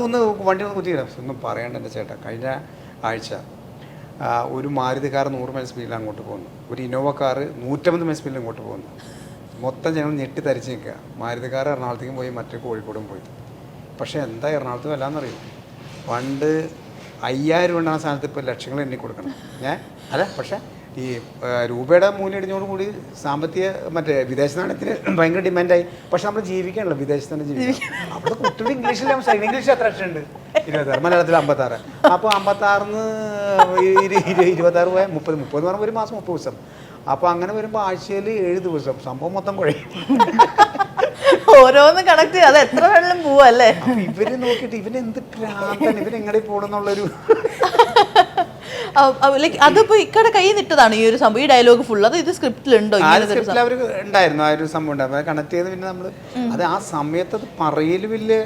വണ്ടി കുത്തിയില്ല. ഒന്നും പറയണ്ട എൻ്റെ ചേട്ടാ, കഴിഞ്ഞ ആഴ്ച ഒരു മാരുതി കാർ 100 മൈൽ സ്പീഡിൽ അങ്ങോട്ട് പോകുന്നു, ഒരു ഇന്നോവ കാർ 150 മൈൽ സ്പീഡിൽ അങ്ങോട്ട് പോകുന്നു. മൊത്തം ഞങ്ങൾ ഞെട്ടി തരിച്ച് നിൽക്കുക. മാരുതി കാർ എറണാകുളത്തേക്കും പോയി, മറ്റേ കോഴിക്കോടും പോയി. പക്ഷേ എന്താ എറണാകുളത്ത് വല്ലാന്നറിയും, പണ്ട് 5000 ഉണ്ടാകുന്ന സ്ഥാനത്ത് ഇപ്പോൾ ലക്ഷങ്ങൾ എണ്ണി കൊടുക്കണം. അല്ല പക്ഷേ ഈ രൂപയുടെ മൂല്യം ഇടിഞ്ഞോടുകൂടി സാമ്പത്തിക വിദേശ നാണയത്തിന് ഭയങ്കര ഡിമാൻഡായി. പക്ഷെ നമ്മൾ ജീവിക്കാനല്ലോ, വിദേശത്ത് തന്നെ ജീവിക്കാം. അവിടെ കുട്ടികൾ ഇംഗ്ലീഷിൽ ഇംഗ്ലീഷ് എത്ര ലക്ഷമുണ്ട്? 26, മലയാളത്തിൽ 56. അപ്പോൾ 56-ന്ന് 26 പോയാൽ 30 എന്ന് പറയുമ്പോൾ ഒരു മാസം 30 ദിവസം. അപ്പോൾ അങ്ങനെ വരുമ്പോൾ ആഴ്ചയിൽ 7 ദിവസം സംഭവം മൊത്തം കുഴയും. ഓരോന്ന് കണക്ട് ചെയ്ത് അത് എത്ര വെള്ളം പോവല്ലേ. അപ്പൊ ഇവര് നോക്കിയിട്ട് ഇവനെന്ത് ഭ്രാന്തൻ, ഇവനെങ്ങനെ പോണെന്നുള്ളൊരു ലൈക്ക് അതിപ്പോ ഇക്കടെ കൈ നിട്ടതാണ് ഈ ഒരു സംഭവം, ഈ ഡയലോഗ് ഫുൾ. അത് ഇത് സ്ക്രിപ്റ്റിലുണ്ടോ? സ്ക്രിപ്റ്റിൽ അവർ ഉണ്ടായിരുന്നു, ആ ഒരു സംഭവം ഉണ്ടായിരുന്നു. അത് കണക്ട് ചെയ്ത് പിന്നെ നമ്മള് അത് ആ സമയത്ത് അത് പറയല് വലിയ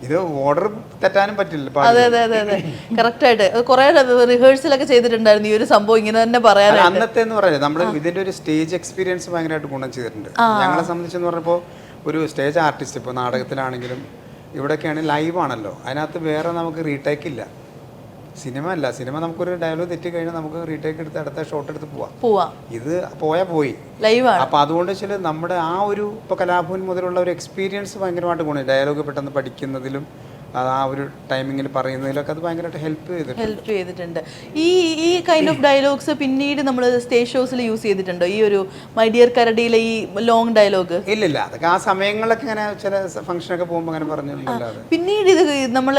ഇത് ഓർഡർ തെറ്റാനും പറ്റില്ല. അതെ അതെ അതെ അതെ, കറക്റ്റ് ആയിട്ട് കുറെ റിഹേഴ്സലൊക്കെ ചെയ്തിട്ടുണ്ടായിരുന്നു ഈ ഒരു സംഭവം ഇങ്ങനെ തന്നെ പറയാൻ. അന്നത്തെ എന്ന് പറയുന്നത് നമ്മൾ ഇതിന്റെ ഒരു സ്റ്റേജ് എക്സ്പീരിയൻസ് ഭയങ്കരമായിട്ട് ഗുണം ചെയ്തിട്ടുണ്ട്. ഞങ്ങളെ സംബന്ധിച്ചെന്ന് പറഞ്ഞപ്പോൾ ഒരു സ്റ്റേജ് ആർട്ടിസ്റ്റ് ഇപ്പോൾ നാടകത്തിലാണെങ്കിലും ഇവിടെയൊക്കെയാണ് ലൈവ് ആണല്ലോ, അതിനകത്ത് വേറെ നമുക്ക് റീടേക്ക് ഇല്ല. സിനിമ അല്ല, സിനിമ നമുക്കൊരു ഡയലോഗ് തെറ്റി കഴിഞ്ഞാൽ നമുക്ക് റീടേക്ക് എടുത്ത് അടുത്ത ഷോട്ട് എടുത്ത് പോവാം. ഇത് പോയി ലൈവാണ്. അപ്പോൾ അതുകൊണ്ട് വെച്ചാൽ നമ്മുടെ ആ ഒരു ഇപ്പോൾ കലാഭവൻ മുതലുള്ള ഒരു എക്സ്പീരിയൻസ് ഭയങ്കരമായിട്ട് ഗുണം, ഡയലോഗ് പെട്ടെന്ന് പഠിക്കുന്നതിലും ആ ഒരു ടൈമിങ്ങിൽ പറയുന്നതിലൊക്കെ അത് ഭയങ്കരമായിട്ട് ഹെൽപ്പ് ചെയ്തിട്ടുണ്ട്. ഈ കൈൻഡ് ഓഫ് ഡയലോഗ്സ് പിന്നീട് നമ്മൾ സ്റ്റേജ് ഷോസിൽ യൂസ് ചെയ്തിട്ടുണ്ടോ? ഈ ഒരു മൈ ഡിയർ കരടിയിലെ ഈ ലോങ് ഡയലോഗ് ഇല്ലില്ല, അതൊക്കെ ആ സമയങ്ങളിലൊക്കെ ഇങ്ങനെ ചില ഫംഗ്ഷനൊക്കെ പോകുമ്പോൾ അങ്ങനെ പറഞ്ഞിട്ടുണ്ടല്ലാതെ. പിന്നീട് ഇത് നമ്മൾ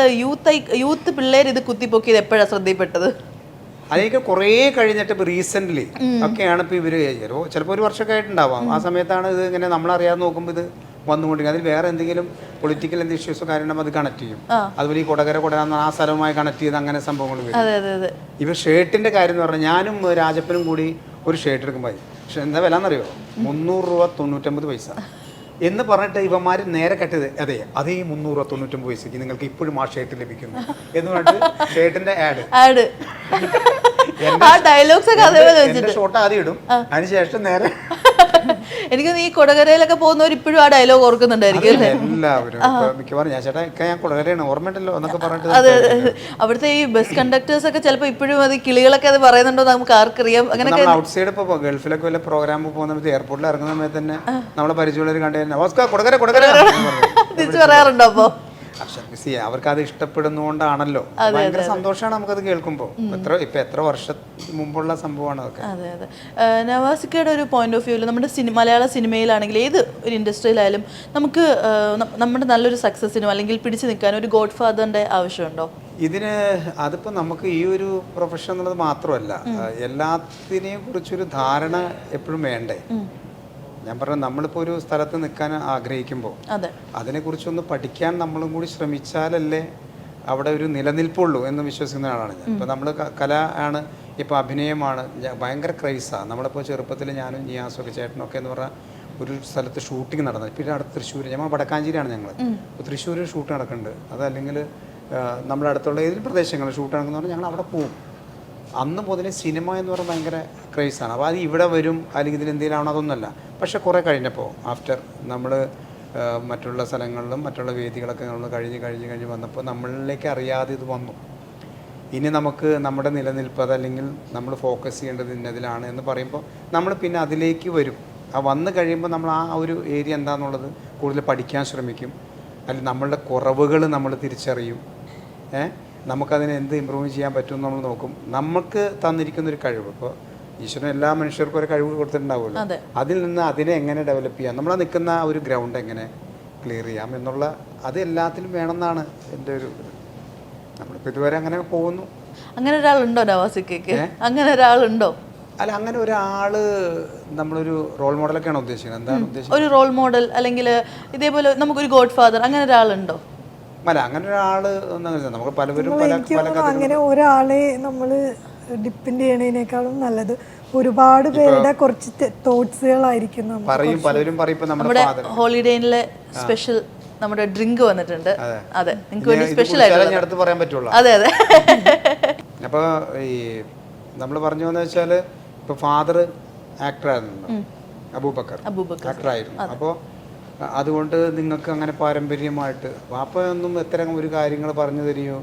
യൂത്ത് പിള്ളേർ ഇത് കുത്തിപ്പൊക്കിയത് എപ്പോഴാണ് ശ്രദ്ധയിൽപ്പെട്ടത്? അതിലേക്ക് കുറേ കഴിഞ്ഞിട്ട് ഇപ്പോൾ റീസെൻ്റ്ലി ഒക്കെയാണ് ഇപ്പോൾ ഇവർ ചിലപ്പോൾ ഒരു വർഷമൊക്കെ ആയിട്ടുണ്ടാവാം. ആ സമയത്താണ് ഇത് ഇങ്ങനെ നമ്മളറിയാതെ നോക്കുമ്പോൾ ഇത് വന്നുകൊണ്ടിരിക്കും. അതിൽ വേറെ എന്തെങ്കിലും പൊളിറ്റിക്കൽ എന്തെങ്കിലും ഇഷ്യൂസോ കാര്യങ്ങളും അത് കണക്ട് ചെയ്യും. അതുപോലെ ഈ കൊടകര ആ സ്ഥലവുമായി കണക്ട് ചെയ്ത് അങ്ങനെ സംഭവങ്ങൾ വരും. ഇവർ ഷർട്ടിൻ്റെ കാര്യം എന്ന് പറഞ്ഞാൽ ഞാനും രാജപ്പനും കൂടി ഒരു ഷർട്ട് എടുക്കുമ്പോൾ പക്ഷെ എന്താ വില എന്നറിയോ? 300 രൂപ 99 പൈസ എന്ന് പറഞ്ഞിട്ട് ഇവന്മാർ നേരെ കെട്ടത് അതേ 300 രൂപ 99 പൈസക്ക് നിങ്ങൾക്ക് ഇപ്പോഴും ആ ഷർട്ട് ലഭിക്കുന്നു എന്ന് പറഞ്ഞിട്ട് ഷർട്ടിൻ്റെ ആഡ് ഷോട്ട് ആദ്യം ഇടും, അതിനുശേഷം നേരെ എനിക്ക് ഈ കൊടകരയിലൊക്കെ പോകുന്നവർ ഇപ്പോഴും ആ ഡയലോഗ് ഓർക്കുന്നുണ്ടായിരിക്കും എല്ലാവരും. മിക്കവാറും ഞാൻ കൊടകരയാണ് ഓർമ്മയുണ്ടല്ലോ എന്നൊക്കെ പറഞ്ഞിട്ട്. അതെ, അവിടുത്തെ ഈ ബസ് കണ്ടക്ടേഴ്സ് ഒക്കെ ചിലപ്പോൾ ഇപ്പോഴും അത് കിളികളൊക്കെ അത് പറയുന്നുണ്ടോ നമുക്ക് ആർക്കറിയാം. അങ്ങനെ ഔട്ട് സൈഡ് ഇപ്പോൾ ഗൾഫിലൊക്കെ വല്ല പ്രോഗ്രാം പോകുന്ന സമയത്ത് എയർപോർട്ടിൽ ഇറങ്ങുന്ന സമയത്ത് തന്നെ നമ്മളെ പരിചയമുള്ളവർ കണ്ടു നമസ്കാരം കൊടകര തിരിച്ചു പറയാറുണ്ടോ? അപ്പോൾ അവർക്ക് അത് ഇഷ്ടപ്പെടുന്നതുകൊണ്ടാണല്ലോ, ഭയങ്കര സന്തോഷമാണ് നമുക്കത് കേൾക്കുമ്പോൾ. എത്ര വർഷം മുമ്പുള്ള സംഭവമാണ് അതൊക്കെ. അതെ അതെ. നവാസിക്കയുടെ ഒരു പോയിന്റ് ഓഫ് വ്യൂവിൽ നമ്മുടെ മലയാള സിനിമയിലാണെങ്കിൽ ഏത് ഒരു ഇൻഡസ്ട്രിയിലായാലും നമുക്ക് നമ്മുടെ നല്ലൊരു സക്സസിനും അല്ലെങ്കിൽ പിടിച്ചു നിൽക്കാനും ഒരു ഗോഡ് ഫാദറിന്റെ ആവശ്യമുണ്ടോ? ഇതിന് അതിപ്പോൾ നമുക്ക് ഈ ഒരു പ്രൊഫഷൻ എന്നുള്ളത് മാത്രമല്ല, എല്ലാത്തിനെയും കുറിച്ചൊരു ധാരണ എപ്പോഴും വേണ്ടേ. ഞാൻ പറഞ്ഞ നമ്മളിപ്പോൾ ഒരു സ്ഥലത്ത് നിൽക്കാൻ ആഗ്രഹിക്കുമ്പോൾ അതിനെക്കുറിച്ചൊന്ന് പഠിക്കാൻ നമ്മളും കൂടി ശ്രമിച്ചാലല്ലേ അവിടെ ഒരു നിലനിൽപ്പുള്ളൂ എന്ന് വിശ്വസിക്കുന്ന ആളാണ് ഞാൻ. ഇപ്പോൾ നമ്മൾ കല ആണ്, ഇപ്പോൾ അഭിനയമാണ്, ഭയങ്കര ക്രൈസാണ്. നമ്മളിപ്പോൾ ചെറുപ്പത്തിൽ ഞാനും നിയാസൊക്കെ ചേട്ടനൊക്കെ എന്ന് പറഞ്ഞാൽ ഒരു സ്ഥലത്ത് ഷൂട്ടിംഗ് നടന്നത്. പിന്നെ അടുത്ത് തൃശ്ശൂർ, ഞങ്ങൾ വടക്കാഞ്ചേരിയാണ് ഞങ്ങൾ. അപ്പോൾ തൃശ്ശൂർ ഷൂട്ട് നടക്കുന്നുണ്ട്, അതല്ലെങ്കിൽ നമ്മുടെ അടുത്തുള്ള ഏതെങ്കിലും പ്രദേശങ്ങളിൽ ഷൂട്ട് നടക്കുന്ന പറഞ്ഞാൽ ഞങ്ങൾ അവിടെ പോകും. അന്ന് മുതലേ സിനിമ എന്ന് പറഞ്ഞാൽ ഭയങ്കര ക്രൈസാണ്. അപ്പോൾ അത് ഇവിടെ വരും അല്ലെങ്കിൽ ഇതിൽ എന്തെങ്കിലും ആവണം അതൊന്നുമല്ല. പക്ഷേ കുറേ കഴിഞ്ഞപ്പോൾ ആഫ്റ്റർ നമ്മൾ മറ്റുള്ള സ്ഥലങ്ങളിലും മറ്റുള്ള വേദികളൊക്കെ നമ്മൾ കഴിഞ്ഞ് വന്നപ്പോൾ നമ്മളിലേക്ക് അറിയാതെ ഇത് വന്നു. ഇനി നമുക്ക് നമ്മുടെ നിലനിൽപ്പ് അതല്ലെങ്കിൽ നമ്മൾ ഫോക്കസ് ചെയ്യേണ്ടത് ഇന്നതിലാണ് എന്ന് പറയുമ്പോൾ നമ്മൾ പിന്നെ അതിലേക്ക് വരും. ആ വന്നു കഴിയുമ്പോൾ നമ്മൾ ആ ഒരു ഏരിയ എന്താണെന്നുള്ളത് കൂടുതൽ പഠിക്കാൻ ശ്രമിക്കും. അല്ലെങ്കിൽ നമ്മളുടെ കുറവുകൾ നമ്മൾ തിരിച്ചറിയും. നമുക്കതിനെ എന്ത് ഇമ്പ്രൂവ് ചെയ്യാൻ പറ്റും നമ്മൾ നോക്കും. നമുക്ക് തന്നിരിക്കുന്നൊരു കഴിവ്, ഇപ്പോൾ ഈശ്വരൻ എല്ലാ മനുഷ്യർക്കും ഒരു കഴിവ് കൊടുത്തിട്ടുണ്ടാവുമല്ലോ, അതിൽ നിന്ന് അതിനെ എങ്ങനെ ഡെവലപ്പ് ചെയ്യാം, നമ്മൾ നിൽക്കുന്ന ആ ഒരു ഗ്രൗണ്ട് എങ്ങനെ ക്ലിയർ ചെയ്യാം എന്നുള്ള അത് എല്ലാത്തിലും വേണമെന്നാണ് എൻ്റെ ഒരു നമ്മളിപ്പോൾ ഇതുവരെ അങ്ങനെ പോകുന്നു. അങ്ങനെ ഒരാളുണ്ടോ നവാസിക്കയ്ക്ക്? അങ്ങനെ ഒരാളുണ്ടോ? അല്ല, അങ്ങനെ ഒരാൾ നമ്മളൊരു റോൾ മോഡലൊക്കെയാണ് ഉദ്ദേശിക്കുന്നത്. എന്താണ് ഉദ്ദേശിക്കുന്നത്? ഒരു റോൾ മോഡൽ അല്ലെങ്കിൽ ഇതേപോലെ നമുക്കൊരു ഗോഡ് ഫാദർ അങ്ങനെ ഒരാളുണ്ടോ? അല്ല, അങ്ങനെ ഒരാൾ നമുക്ക് പലവരും അങ്ങനെ ഒരാളെ നമ്മൾ ഡിപ്പെൻഡ് ചെയ്യണതിനേക്കാളും നല്ലത് ഒരുപാട് പേരുടെ കുറച്ച് തോട്ട്സുകളായിരിക്കും. പലരും പറയും നമ്മുടെ ഹോളിഡേയിലെ സ്പെഷ്യൽ നമ്മുടെ ഡ്രിങ്ക് വന്നിട്ടുണ്ട്. അതെ, നിങ്ങൾക്ക് വേണ്ടി സ്പെഷ്യൽ ആയിട്ട് പറയാൻ പറ്റുള്ളൂ. അതെ അതെ. അപ്പോൾ ഈ നമ്മൾ പറഞ്ഞു എന്ന് വെച്ചാൽ ഇപ്പോൾ ഫാദർ ആക്ടറായിരുന്നു, അബൂബക്കർ ആക്ടറായിരുന്നു. അപ്പോൾ അതുകൊണ്ട് നിങ്ങൾക്ക് അങ്ങനെ പാരമ്പര്യമായിട്ട് വാപ്പയൊന്നും ഇത്തരം ഒരു കാര്യങ്ങൾ പറഞ്ഞു തരികയോ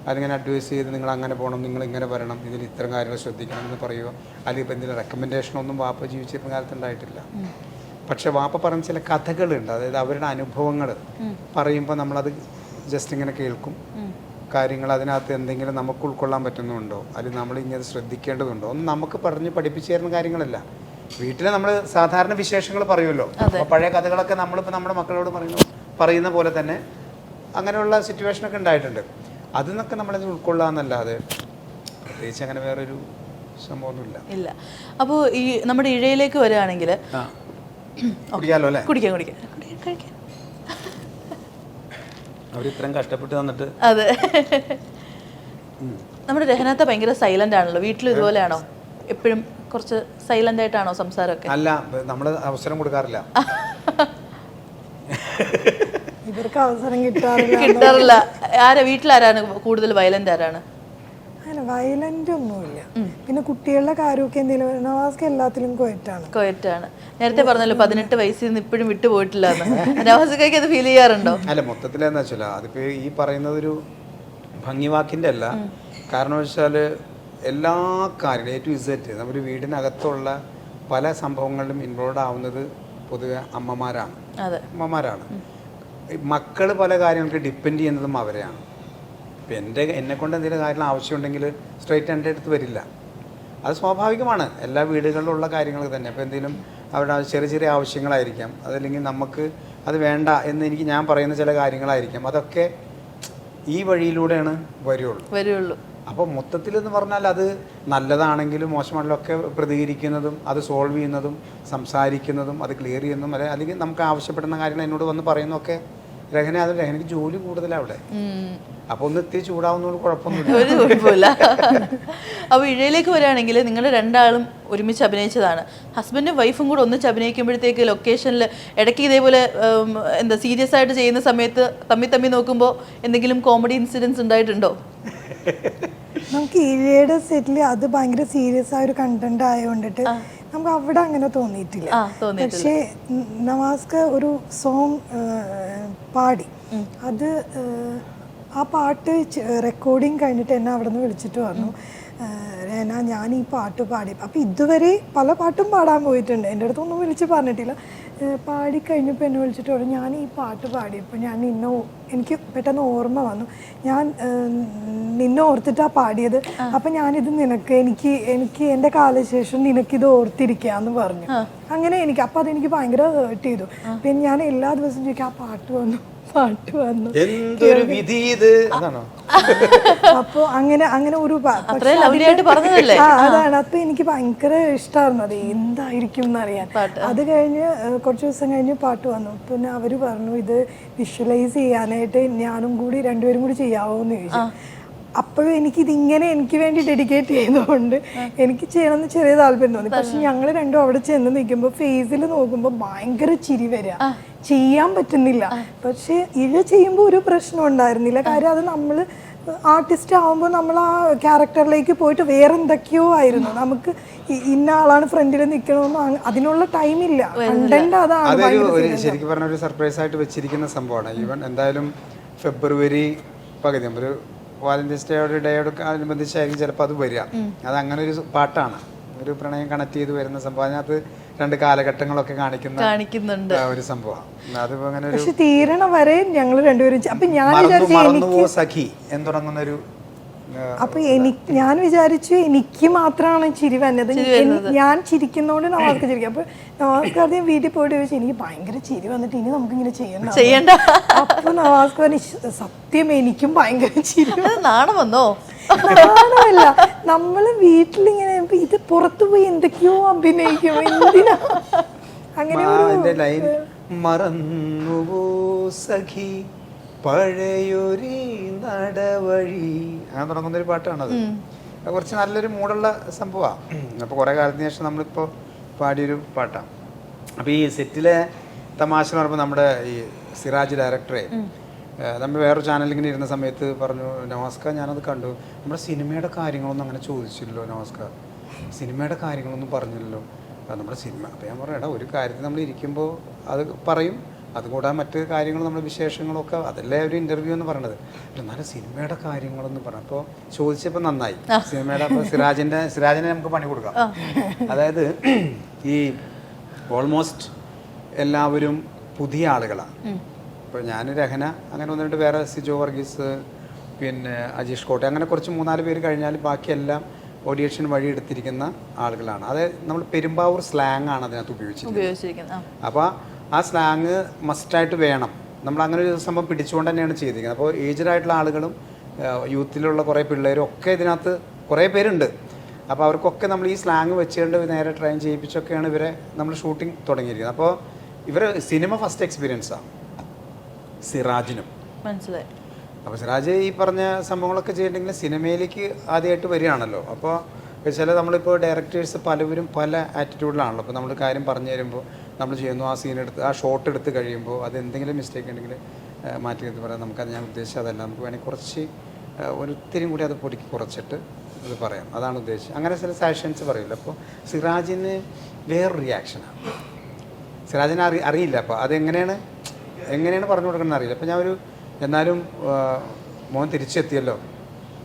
അതിങ്ങനെ അഡ്വൈസ് ചെയ്ത് നിങ്ങൾ അങ്ങനെ പോകണം, നിങ്ങൾ ഇങ്ങനെ വരണം, ഇതിൽ ഇത്തരം കാര്യങ്ങൾ ശ്രദ്ധിക്കണം എന്ന് പറയുമോ അല്ലെങ്കിൽ ഇപ്പോൾ എന്തെങ്കിലും റെക്കമെൻഡേഷനൊന്നും വാപ്പ ജീവിച്ചിരുന്ന കാലത്ത് ഉണ്ടായിട്ടില്ല. പക്ഷെ വാപ്പ പറഞ്ഞ ചില കഥകളുണ്ട്, അതായത് അവരുടെ അനുഭവങ്ങൾ പറയുമ്പോൾ നമ്മളത് ജസ്റ്റ് ഇങ്ങനെ കേൾക്കും. കാര്യങ്ങൾ അതിനകത്ത് എന്തെങ്കിലും നമുക്ക് ഉൾക്കൊള്ളാൻ പറ്റുന്നുണ്ടോ അല്ലെങ്കിൽ നമ്മൾ ഇങ്ങനെ ശ്രദ്ധിക്കേണ്ടതുണ്ടോ ഒന്നും നമുക്ക് പറഞ്ഞ് പഠിപ്പിച്ചു തരുന്ന കാര്യങ്ങളല്ല. വീട്ടിൽ നമ്മൾ സാധാരണ വിശേഷങ്ങൾ പറയുമല്ലോ, അപ്പോൾ പഴയ കഥകളൊക്കെ നമ്മളിപ്പോൾ നമ്മുടെ മക്കളോട് പറയുന്ന പോലെ തന്നെ അങ്ങനെയുള്ള സിറ്റുവേഷനൊക്കെ ഉണ്ടായിട്ടുണ്ട്. അതിൽ നിന്നൊക്കെ നമ്മളത് ഉൾക്കൊള്ളാമെന്നല്ലാതെ പ്രത്യേകിച്ച് അങ്ങനെ വേറൊരു സംഭവമൊന്നുമില്ല. ഇല്ല. അപ്പോൾ ഈ നമ്മുടെ ഇഴയിലേക്ക് വരികയാണെങ്കിൽ കുടിക്കാമല്ലോ അല്ലേ? കുടിക്കാം കഴിക്കാം. അവർ ഇത്രയും കഷ്ടപ്പെട്ട് തന്നിട്ട്. അതെ. നമ്മുടെ രഹനത്ത ഭയങ്കര സൈലന്റ് ആണല്ലോ. വീട്ടിലും ഇതുപോലെയാണോ? എപ്പോഴും കുറച്ച് സൈലന്റ് ആയിട്ടാണോ സംസാരമൊക്കെ? അല്ല, നമ്മൾ അവസരം കൊടുക്കാറില്ല. ഇവർക്ക് അവസരം കിട്ടാറില്ല. വീട്ടിലാരാണ് കൂടുതൽ വയലന്റ്? ആരാണ്? അങ്ങനെ വയലന്റ് ഒന്നുമില്ല. പിന്നെ കുട്ടികളുടെ കാര്യമൊക്കെ എന്തെങ്കിലും നവാസ്ക്ക് എല്ലാത്തിലും കൊയറ്റാണ്. നേരത്തെ പറഞ്ഞല്ലോ 18 വയസ്സിൽ നിന്ന് ഇപ്പോഴും വിട്ടുപോയിട്ടില്ല എന്ന്. നവാസ്ക്കയ്ക്ക് അത് ഫീൽ ചെയ്യാറുണ്ടോ? അല്ല, മൊത്തത്തിലെന്ന് വെച്ചാൽ അതിപ്പോ ഈ പറയുന്നത് ഒരു ഭംഗിവാക്കിന്റെ അല്ല. കാരണം വെച്ചാൽ എല്ലാ കാര്യങ്ങളും A to Z നമ്മുടെ വീടിനകത്തുള്ള പല സംഭവങ്ങളിലും ഇൻവോൾവ് ആവുന്നത് പൊതുവെ അമ്മമാരാണ്. മക്കൾ പല കാര്യങ്ങൾക്ക് ഡിപ്പെൻഡ് ചെയ്യുന്നതും അവരെയാണ്. ഇപ്പം എന്നെ കൊണ്ട് എന്തെങ്കിലും കാര്യങ്ങൾ ആവശ്യമുണ്ടെങ്കിൽ സ്ട്രൈറ്റ് എൻ്റെ അടുത്ത് വരില്ല. അത് സ്വാഭാവികമാണ്, എല്ലാ വീടുകളിലുള്ള കാര്യങ്ങൾ തന്നെ. അപ്പോൾ എന്തെങ്കിലും അവരുടെ ചെറിയ ചെറിയ ആവശ്യങ്ങളായിരിക്കാം, അതല്ലെങ്കിൽ നമുക്ക് അത് വേണ്ട എന്ന് ഞാൻ പറയുന്ന ചില കാര്യങ്ങളായിരിക്കാം. അതൊക്കെ ഈ വഴിയിലൂടെയാണ് വരുള്ളൂ. അപ്പോൾ മൊത്തത്തിലെന്ന് പറഞ്ഞാൽ അത് നല്ലതാണെങ്കിലും മോശമാണെങ്കിലും ഒക്കെ പ്രതികരിക്കുന്നതും അത് സോൾവ് ചെയ്യുന്നതും സംസാരിക്കുന്നതും അത് ക്ലിയർ ചെയ്യുന്നതും അല്ലെങ്കിൽ നമുക്ക് ആവശ്യപ്പെടുന്ന കാര്യങ്ങൾ എന്നോട് വന്ന് പറയുന്നതൊക്കെ രഹനയ്ക്ക് ജോലി കൂടുതലാണ് അവിടെ. അപ്പോൾ ഒന്ന് ഇത്തിരി ചൂടാവുന്നതുകൊണ്ട് കുഴപ്പമൊന്നുമില്ല. അപ്പോൾ ഇഴയിലേക്ക് വരികയാണെങ്കിൽ നിങ്ങൾ രണ്ടാളും ഒരുമിച്ച് അഭിനയിച്ചതാണ്. ഹസ്ബൻഡും വൈഫും കൂടെ ഒന്നിച്ച് അഭിനയിക്കുമ്പോഴത്തേക്ക് ലൊക്കേഷനിൽ ഇടയ്ക്ക് ഇതേപോലെ സീരിയസ് ആയിട്ട് ചെയ്യുന്ന സമയത്ത് തമ്മി നോക്കുമ്പോൾ എന്തെങ്കിലും കോമഡി ഇൻസിഡൻസ് ഉണ്ടായിട്ടുണ്ടോ? നമുക്ക് ഇഴയുടെ സെറ്റിൽ അത് ഭയങ്കര സീരിയസ് ആയ ഒരു കണ്ടന്റ് ആയതുകൊണ്ടിട്ട് നമുക്ക് അവിടെ അങ്ങനെ തോന്നിയിട്ടില്ല. പക്ഷേ നവാസ്ക്ക് ഒരു സോങ് പാടി, അത് ആ പാട്ട് റെക്കോർഡിങ് കഴിഞ്ഞിട്ട് എന്നെ അവിടെ നിന്ന് വിളിച്ചിട്ട് പറഞ്ഞു, രേന ഞാൻ ഈ പാട്ട് പാടി. അപ്പം ഇതുവരെ പല പാട്ടും പാടാൻ പോയിട്ടുണ്ട്, എൻ്റെ അടുത്തൊന്നും വിളിച്ച് പറഞ്ഞിട്ടില്ല. പാടിക്കഴിഞ്ഞപ്പോൾ എന്നെ വിളിച്ചിട്ട് പറഞ്ഞു, ഞാൻ ഈ പാട്ട് പാടിയപ്പോൾ എനിക്ക് പെട്ടെന്ന് ഓർമ്മ വന്നു, ഞാൻ നിന്നെ ഓർത്തിട്ടാണ് പാടിയത്. അപ്പം ഞാനിത് എനിക്ക് എൻ്റെ കാലശേഷം നിനക്കിത് ഓർത്തിരിക്കാന്ന് പറഞ്ഞു. അങ്ങനെ അപ്പം അതെനിക്ക് ഭയങ്കര ഹേർട്ട് ചെയ്തു. പിന്നെ ഞാൻ എല്ലാ ദിവസവും ചോദിക്കും, ആ പാട്ട് വന്നു. അപ്പൊ അങ്ങനെ ഒരു അതാണ്. അപ്പൊ എനിക്ക് ഭയങ്കര ഇഷ്ടമായിരുന്നു അത് എന്തായിരിക്കും എന്നറിയാൻ. അത് കഴിഞ്ഞ് കുറച്ച് ദിവസം കഴിഞ്ഞ് പാട്ട് വന്നു. പിന്നെ അവര് പറഞ്ഞു ഇത് വിഷ്വലൈസ് ചെയ്യാനായിട്ട് രണ്ടുപേരും കൂടി ചെയ്യാവോ എന്ന് ചോദിച്ചു. അപ്പോഴും എനിക്കിതിങ്ങനെ എനിക്ക് വേണ്ടി ഡെഡിക്കേറ്റ് ചെയ്തുകൊണ്ട് എനിക്ക് ചെയ്യണമെന്ന് ചെറിയ താല്പര്യം തോന്നി. പക്ഷെ ഞങ്ങൾ രണ്ടും അവിടെ ചെന്ന് നിൽക്കുമ്പോൾ ഫേസിൽ നോക്കുമ്പോൾ ഭയങ്കര ചിരി വരിക, ചെയ്യാൻ പറ്റുന്നില്ല. പക്ഷെ ഇഴ ചെയ്യുമ്പോൾ ഒരു പ്രശ്നം ഉണ്ടായിരുന്നില്ല. കാര്യം അത് നമ്മൾ ആർട്ടിസ്റ്റ് ആവുമ്പോൾ നമ്മൾ ആ ക്യാരക്ടറിലേക്ക് പോയിട്ട് വേറെ എന്തൊക്കെയോ ആയിരുന്നു. നമുക്ക് ഇന്ന ആളാണ് ഫ്രണ്ടിൽ നിൽക്കണമെന്നോ അതിനുള്ള ടൈമില്ല. കണ്ടന്റ് അതാണ് ശരിക്കും പറഞ്ഞ ഒരു സർപ്രൈസ് ആയിട്ട് വെച്ചിരിക്കുന്ന സംഭവമാണ്. ഈവൻ എന്തായാലും ഫെബ്രുവരി പകുതി ഒരു വാലന്റൈൻസ് ഡേയോട് അനുബന്ധിച്ചായിരിക്കും ചിലപ്പോൾ അത് വരിക. അത് അങ്ങനെ ഒരു പാട്ടാണ്, ഒരു പ്രണയം കണക്ട് ചെയ്ത് വരുന്ന സംഭവം. അതിനകത്ത് 2 കാലഘട്ടങ്ങളൊക്കെ കാണിക്കുന്നുണ്ട് ഒരു സംഭവം. അതിപ്പോ അങ്ങനെ പക്ഷെ തീരണ വരെ ഞങ്ങൾ രണ്ടുപേരും അപ്പൊ ഞാൻ സഖി എന്ന് തുടങ്ങുന്ന ഒരു ഞാൻ വിചാരിച്ചു എനിക്ക് മാത്രമാണ് ചിരി വന്നത്. ഞാൻ ചിരിക്കുന്നോണ്ട് നവാസ്ക്ക് ചിരിക്കും. അപ്പൊ നവാസ്ക്ക് ആദ്യം വീട്ടിൽ പോയിട്ട് ചോദിച്ചു, എനിക്ക് ഭയങ്കര ചിരി വന്നിട്ട് ഇനി നമുക്ക് ഇങ്ങനെ ചെയ്യണ്ട. അപ്പൊ നവാസ്ക്ക് പറഞ്ഞു, സത്യം എനിക്കും ഭയങ്കര ചിരി. നാണം വന്നോ? നാണമല്ല, നമ്മള് വീട്ടിലിങ്ങനെ ഇത് പുറത്തു പോയി എന്തൊക്കെയോ അഭിനയിക്കും, എന്തിനാ അങ്ങനെ ലൈൻ മറന്നുവോ സഖി പഴയൊരു നടവഴി അങ്ങനെ തുടങ്ങുന്നൊരു പാട്ടാണത്. കുറച്ച് നല്ലൊരു മൂടുള്ള സംഭവമാണ്. അപ്പോൾ കുറേ കാലത്തിന് ശേഷം നമ്മളിപ്പോൾ പാടിയൊരു പാട്ടാണ്. അപ്പോൾ ഈ സെറ്റിലെ തമാശ എന്ന് പറയുമ്പോൾ നമ്മുടെ ഈ സിറാജ് ഡയറക്ടറെ നമ്മൾ വേറൊരു ചാനലിൽ ഇങ്ങനെ ഇരുന്ന സമയത്ത് പറഞ്ഞു, നവാസ്ക ഞാനത് കണ്ടു, നമ്മുടെ സിനിമയുടെ കാര്യങ്ങളൊന്നും അങ്ങനെ ചോദിച്ചില്ലല്ലോ നവാസ്ക, സിനിമയുടെ കാര്യങ്ങളൊന്നും പറഞ്ഞില്ലല്ലോ നമ്മുടെ സിനിമ. അപ്പോൾ ഞാൻ പറഞ്ഞു, ഒരു കാര്യത്തിൽ നമ്മൾ ഇരിക്കുമ്പോൾ അത് പറയും, അതുകൂടാതെ മറ്റ് കാര്യങ്ങൾ നമ്മുടെ വിശേഷങ്ങളൊക്കെ അതല്ലേ ഒരു ഇൻ്റർവ്യൂ എന്ന് പറയണത്. എന്നാലും സിനിമയുടെ കാര്യങ്ങളെന്ന് പറഞ്ഞു അപ്പോൾ ചോദിച്ചപ്പോൾ നന്നായി. സിനിമയുടെ അപ്പോൾ സിറാജിനെ നമുക്ക് പണി കൊടുക്കാം. അതായത് ഈ ഓൾമോസ്റ്റ് എല്ലാവരും പുതിയ ആളുകളാണ്. ഇപ്പോൾ ഞാൻ രഹന അങ്ങനെ 1-2 വേറെ സിജോ വർഗീസ് പിന്നെ അജീഷ് കോട്ടെ അങ്ങനെ കുറച്ച് 3-4 പേര് കഴിഞ്ഞാൽ ബാക്കിയെല്ലാം ഓഡിയേഷൻ വഴി എടുത്തിരിക്കുന്ന ആളുകളാണ്. അതായത് നമ്മൾ പെരുമ്പാവൂർ സ്ലാങ് ആണ് അതിനകത്ത് ഉപയോഗിച്ചിരിക്കുന്നത്. അപ്പോൾ ആ സ്ലാങ് മസ്റ്റായിട്ട് വേണം. നമ്മൾ അങ്ങനെ ഒരു സംഭവം പിടിച്ചുകൊണ്ട് തന്നെയാണ് ചെയ്തിരിക്കുന്നത്. അപ്പോൾ ഏജ്ഡ് ആയിട്ടുള്ള ആളുകളും യൂത്തിലുള്ള കുറേ പിള്ളേരും ഒക്കെ ഇതിനകത്ത് കുറേ പേരുണ്ട്. അപ്പോൾ അവർക്കൊക്കെ നമ്മൾ ഈ സ്ലാങ് വെച്ചുകൊണ്ട് നേരെ ട്രെയിൻ ചെയ്യിപ്പിച്ചൊക്കെയാണ് ഇവരെ നമ്മൾ ഷൂട്ടിംഗ് തുടങ്ങിയിരിക്കുന്നത്. അപ്പോൾ ഇവർ സിനിമ ഫസ്റ്റ് എക്സ്പീരിയൻസാണ് സിറാജിനും. മനസ്സിലായി. അപ്പോൾ സിറാജ് ഈ പറഞ്ഞ സംഭവങ്ങളൊക്കെ ചെയ്തിട്ടുണ്ടെങ്കിൽ സിനിമയിലേക്ക് ആദ്യമായിട്ട് വരികയാണല്ലോ. അപ്പോൾ ചില നമ്മളിപ്പോൾ ഡയറക്ടേഴ്സ് പലവരും പല ആറ്റിറ്റ്യൂഡിലാണല്ലോ. അപ്പോൾ നമ്മൾ കാര്യം പറഞ്ഞു തരുമ്പോൾ നമ്മൾ ചെയ്യുന്നു, ആ സീൻ എടുത്ത് ആ ഷോട്ട് എടുത്ത് കഴിയുമ്പോൾ അത് എന്തെങ്കിലും മിസ്റ്റേക്ക് ഉണ്ടെങ്കിൽ മാറ്റി എടുത്ത് പറയാം. നമുക്കത് ഞാൻ ഉദ്ദേശിച്ചത് അതല്ല, നമുക്ക് വേണമെങ്കിൽ കുറച്ച് ഒരിത്തിരി കൂടി അത് പൊടിക്ക് കുറച്ചിട്ട് ഇത് പറയാം, അതാണ് ഉദ്ദേശിച്ചത്. അങ്ങനെ ചില സാഷൻസ് പറയില്ല. അപ്പോൾ സിറാജിന് വേറൊരു റിയാക്ഷനാണ്. സിറാജിന് അറിയില്ല. അപ്പോൾ അതെങ്ങനെയാണ് പറഞ്ഞു കൊടുക്കണമെന്ന് അറിയില്ല. അപ്പോൾ ഞാൻ എന്നാലും മോൻ തിരിച്ചെത്തിയല്ലോ,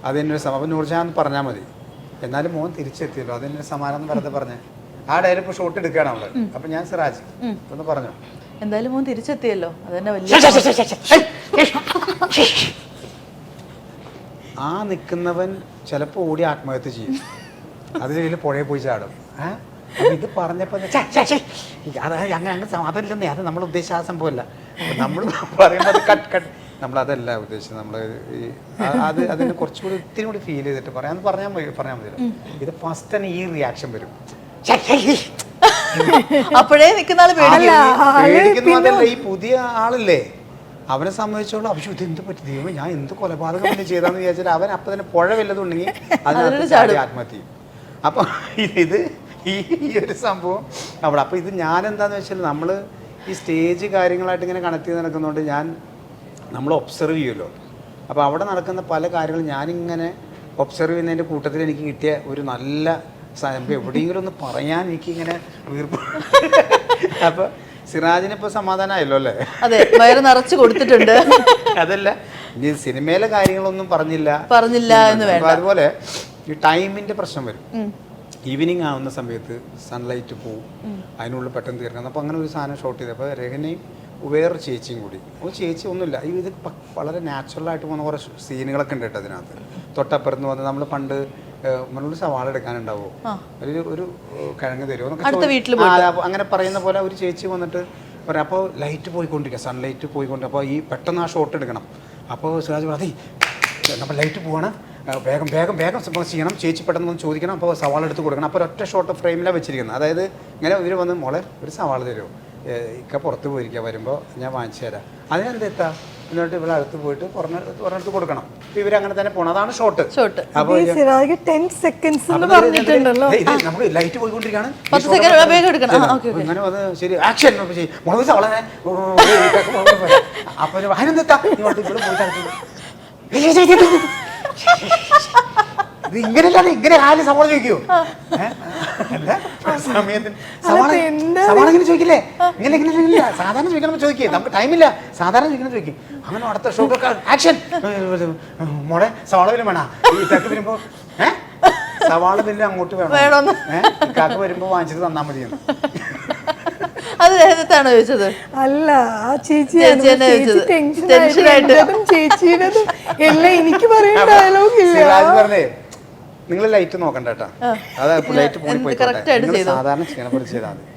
അതെന്നെ ഒരു അപ്പോൾ നൂർജഹാൻ പറഞ്ഞാൽ മതി, എന്നാലും മോൻ തിരിച്ചെത്തിയല്ലോ അതെന്നെ സമാനം വെറുതെ പറഞ്ഞ് ആ ഡയറി ഇപ്പോൾ ഷോട്ട് എടുക്കുകയാണ് അവള്. അപ്പം ഞാൻ സിറാജ് ഒന്ന് പറഞ്ഞു, എന്തായാലും മോൻ തിരിച്ചെത്തിയല്ലോ, അതന്നെ വലിയ ആ നിൽക്കുന്നവൻ ചിലപ്പോൾ ഓടി ആത്മഹത്യ ചെയ്യും, അതിൽ പുഴയിൽ പോയി ചാടും. അപ്പം ഇത് പറഞ്ഞപ്പോൾ അതല്ലെന്നേ, അത് നമ്മൾ ഉദ്ദേശിച്ച ആ സംഭവമല്ല. നമ്മൾ പറയുമ്പോൾ അത് കട്ട് നമ്മളതല്ല ഉദ്ദേശിച്ചത്. നമ്മൾ അതിന് കുറച്ചുകൂടി ഇത്തിരി കൂടി ഫീൽ ചെയ്തിട്ട് പറഞ്ഞാൽ മതിയല്ലോ. ഇത് ഫസ്റ്റ് തന്നെ ഈ റിയാക്ഷൻ വരും. അപ്പോഴേ നിൽക്കുന്ന ആള് പേടിക്കുന്നതല്ല, ഈ പുതിയ ആളല്ലേ, അവനെ സംബന്ധിച്ചോളം അഭിഷു ഇത് എന്ത് പറ്റി ദൈവം, ഞാൻ എന്ത് കൊലപാതകം ചെയ്താന്ന് വിചാരിച്ചാൽ അവൻ അപ്പം തന്നെ പുഴ വല്ലതുണ്ടെങ്കിൽ അതിനകത്ത് ആത്മഹത്യ ചെയ്യും. അപ്പം ഇത് ഈ ഒരു സംഭവം അവിടെ. അപ്പോൾ ഇത് ഞാൻ എന്താണെന്ന് വെച്ചാൽ നമ്മൾ ഈ സ്റ്റേജ് കാര്യങ്ങളായിട്ട് ഇങ്ങനെ കണക്ട് ചെയ്ത് നടക്കുന്നതുകൊണ്ട് നമ്മൾ ഒബ്സർവ് ചെയ്യുമല്ലോ. അപ്പോൾ അവിടെ നടക്കുന്ന പല കാര്യങ്ങളും ഞാനിങ്ങനെ ഒബ്സർവ് ചെയ്യുന്നതിൻ്റെ കൂട്ടത്തിൽ എനിക്ക് കിട്ടിയ ഒരു നല്ല സാധനം എവിടെയെങ്കിലും ഒന്ന് പറയാൻ എനിക്കിങ്ങനെ വീർപ്പ്. അപ്പോൾ സിറാജിനിപ്പോൾ സമാധാനമായല്ലോ അല്ലേ? അതെ, വയറ് നിറച്ച് കൊടുത്തിട്ടുണ്ട്. അതല്ല, ഇനി സിനിമയിലെ കാര്യങ്ങളൊന്നും പറഞ്ഞില്ല എന്ന് വേണ്ട. അതുപോലെ ഈ ടൈമിൻ്റെ പ്രശ്നം വരും. ഈവനിങ് ആവുന്ന സമയത്ത് സൺലൈറ്റ് പോവും, അതിനുള്ളിൽ പെട്ടെന്ന് തീർക്കണം. അപ്പോൾ അങ്ങനെ ഒരു സാധനം ഷോട്ട് ചെയ്തപ്പോൾ രഹനയും വേറൊരു ചേച്ചിയും കൂടി. ചേച്ചി ഒന്നുമില്ല, ഇത് വളരെ നാച്ചുറലായിട്ട് പോകുന്ന കുറേ സീനുകളൊക്കെ ഉണ്ട് കേട്ടോ അതിനകത്ത്. തൊട്ടപ്പുറത്ത് വന്ന് നമ്മൾ പണ്ട് നമ്മളൊരു സവാള എടുക്കാനുണ്ടാവുമോ, ഒരു കിഴങ്ങ് തരുമോ എന്നൊക്കെ അങ്ങനെ പറയുന്ന പോലെ ഒരു ചേച്ചി വന്നിട്ട് പറയാം. അപ്പോൾ ലൈറ്റ് പോയിക്കൊണ്ടിരിക്കുക, സൺലൈറ്റ് പോയിക്കൊണ്ടിരിക്കുക. അപ്പോൾ ഈ പെട്ടെന്ന് ആ ഷോട്ട് എടുക്കണം. അപ്പോൾ സിറാജ് പറയും, അതെ നമ്മൾ ലൈറ്റ് പോവാണ്, വേഗം വേഗം വേഗം സംഭവം ചെയ്യണം, ചേച്ചി പെട്ടെന്ന് ഒന്ന് ചോദിക്കണം, അപ്പോൾ സവാള എടുത്ത് കൊടുക്കണം. അപ്പോൾ ഒറ്റ ഷോട്ട് ഫ്രെയിമിലാണ് വെച്ചിരിക്കുന്നത്. അതായത് ഇങ്ങനെ ഇവർ വന്ന് മോളെ ഒരു സവാള തരുമോ, ഇക്ക പുറത്ത് പോയിരിക്കുക, വരുമ്പോൾ ഞാൻ വാങ്ങിച്ചു തരാം. അതിനെന്തെത്താ എന്നിട്ട് ഇവിടെ അടുത്ത് പോയിട്ട് ഒരെണ്ണടുത്ത് കൊടുക്കണം. അപ്പോൾ ഇവരങ്ങനെ തന്നെ പോകണം, അതാണ് ഷോട്ട്. അപ്പോൾ നമ്മൾ ലൈറ്റ് പോയിക്കൊണ്ടിരിക്കുകയാണ്, ഇങ്ങനെ വന്ന് ശരി ആക്ഷൻ മുളക് സവാള. അപ്പോൾ അതിനെന്തെത്താ ഇങ്ങോട്ട് ഇവിടെ പോയിട്ട് ഇത് ഇങ്ങനെയല്ലാതെ ഇങ്ങനെ ആരും സവാള ചോദിക്കുമോ? സമയത്തിന് സവാള ഇങ്ങനെ ചോദിക്കില്ലേ, ഇങ്ങനെ സാധാരണ ചോദിക്കണം ചോദിക്കേ, നമുക്ക് ടൈമില്ല, സാധാരണ ചോദിക്കണം ചോദിക്കും. അങ്ങനെ അടുത്ത ഷോക്കൊക്കെ ആക്ഷൻ മോളെ സവാള ബില്ല് വേണം, ഈ തെക്ക് വരുമ്പോ സവാള ബില്ല് അങ്ങോട്ട് വേണം, കാക്ക വരുമ്പോ വാങ്ങിച്ചിട്ട് തന്നാ മതിയെന്ന്. അത് രഹനത്താണോ ചോദിച്ചത്? അല്ല, ആ ചേച്ചിയാണ്. ചേച്ചിയുടേതും എല്ലാം എനിക്ക് പറയാൻ ഡയലോഗ് സിറാജ് പറഞ്ഞേ, നിങ്ങൾ ലൈറ്റ് നോക്കണ്ട കേട്ടാ, അതായത് ലൈറ്റ് പോയി സാധാരണ ചെയ്യണ പോലെ ചെയ്താൽ മതി.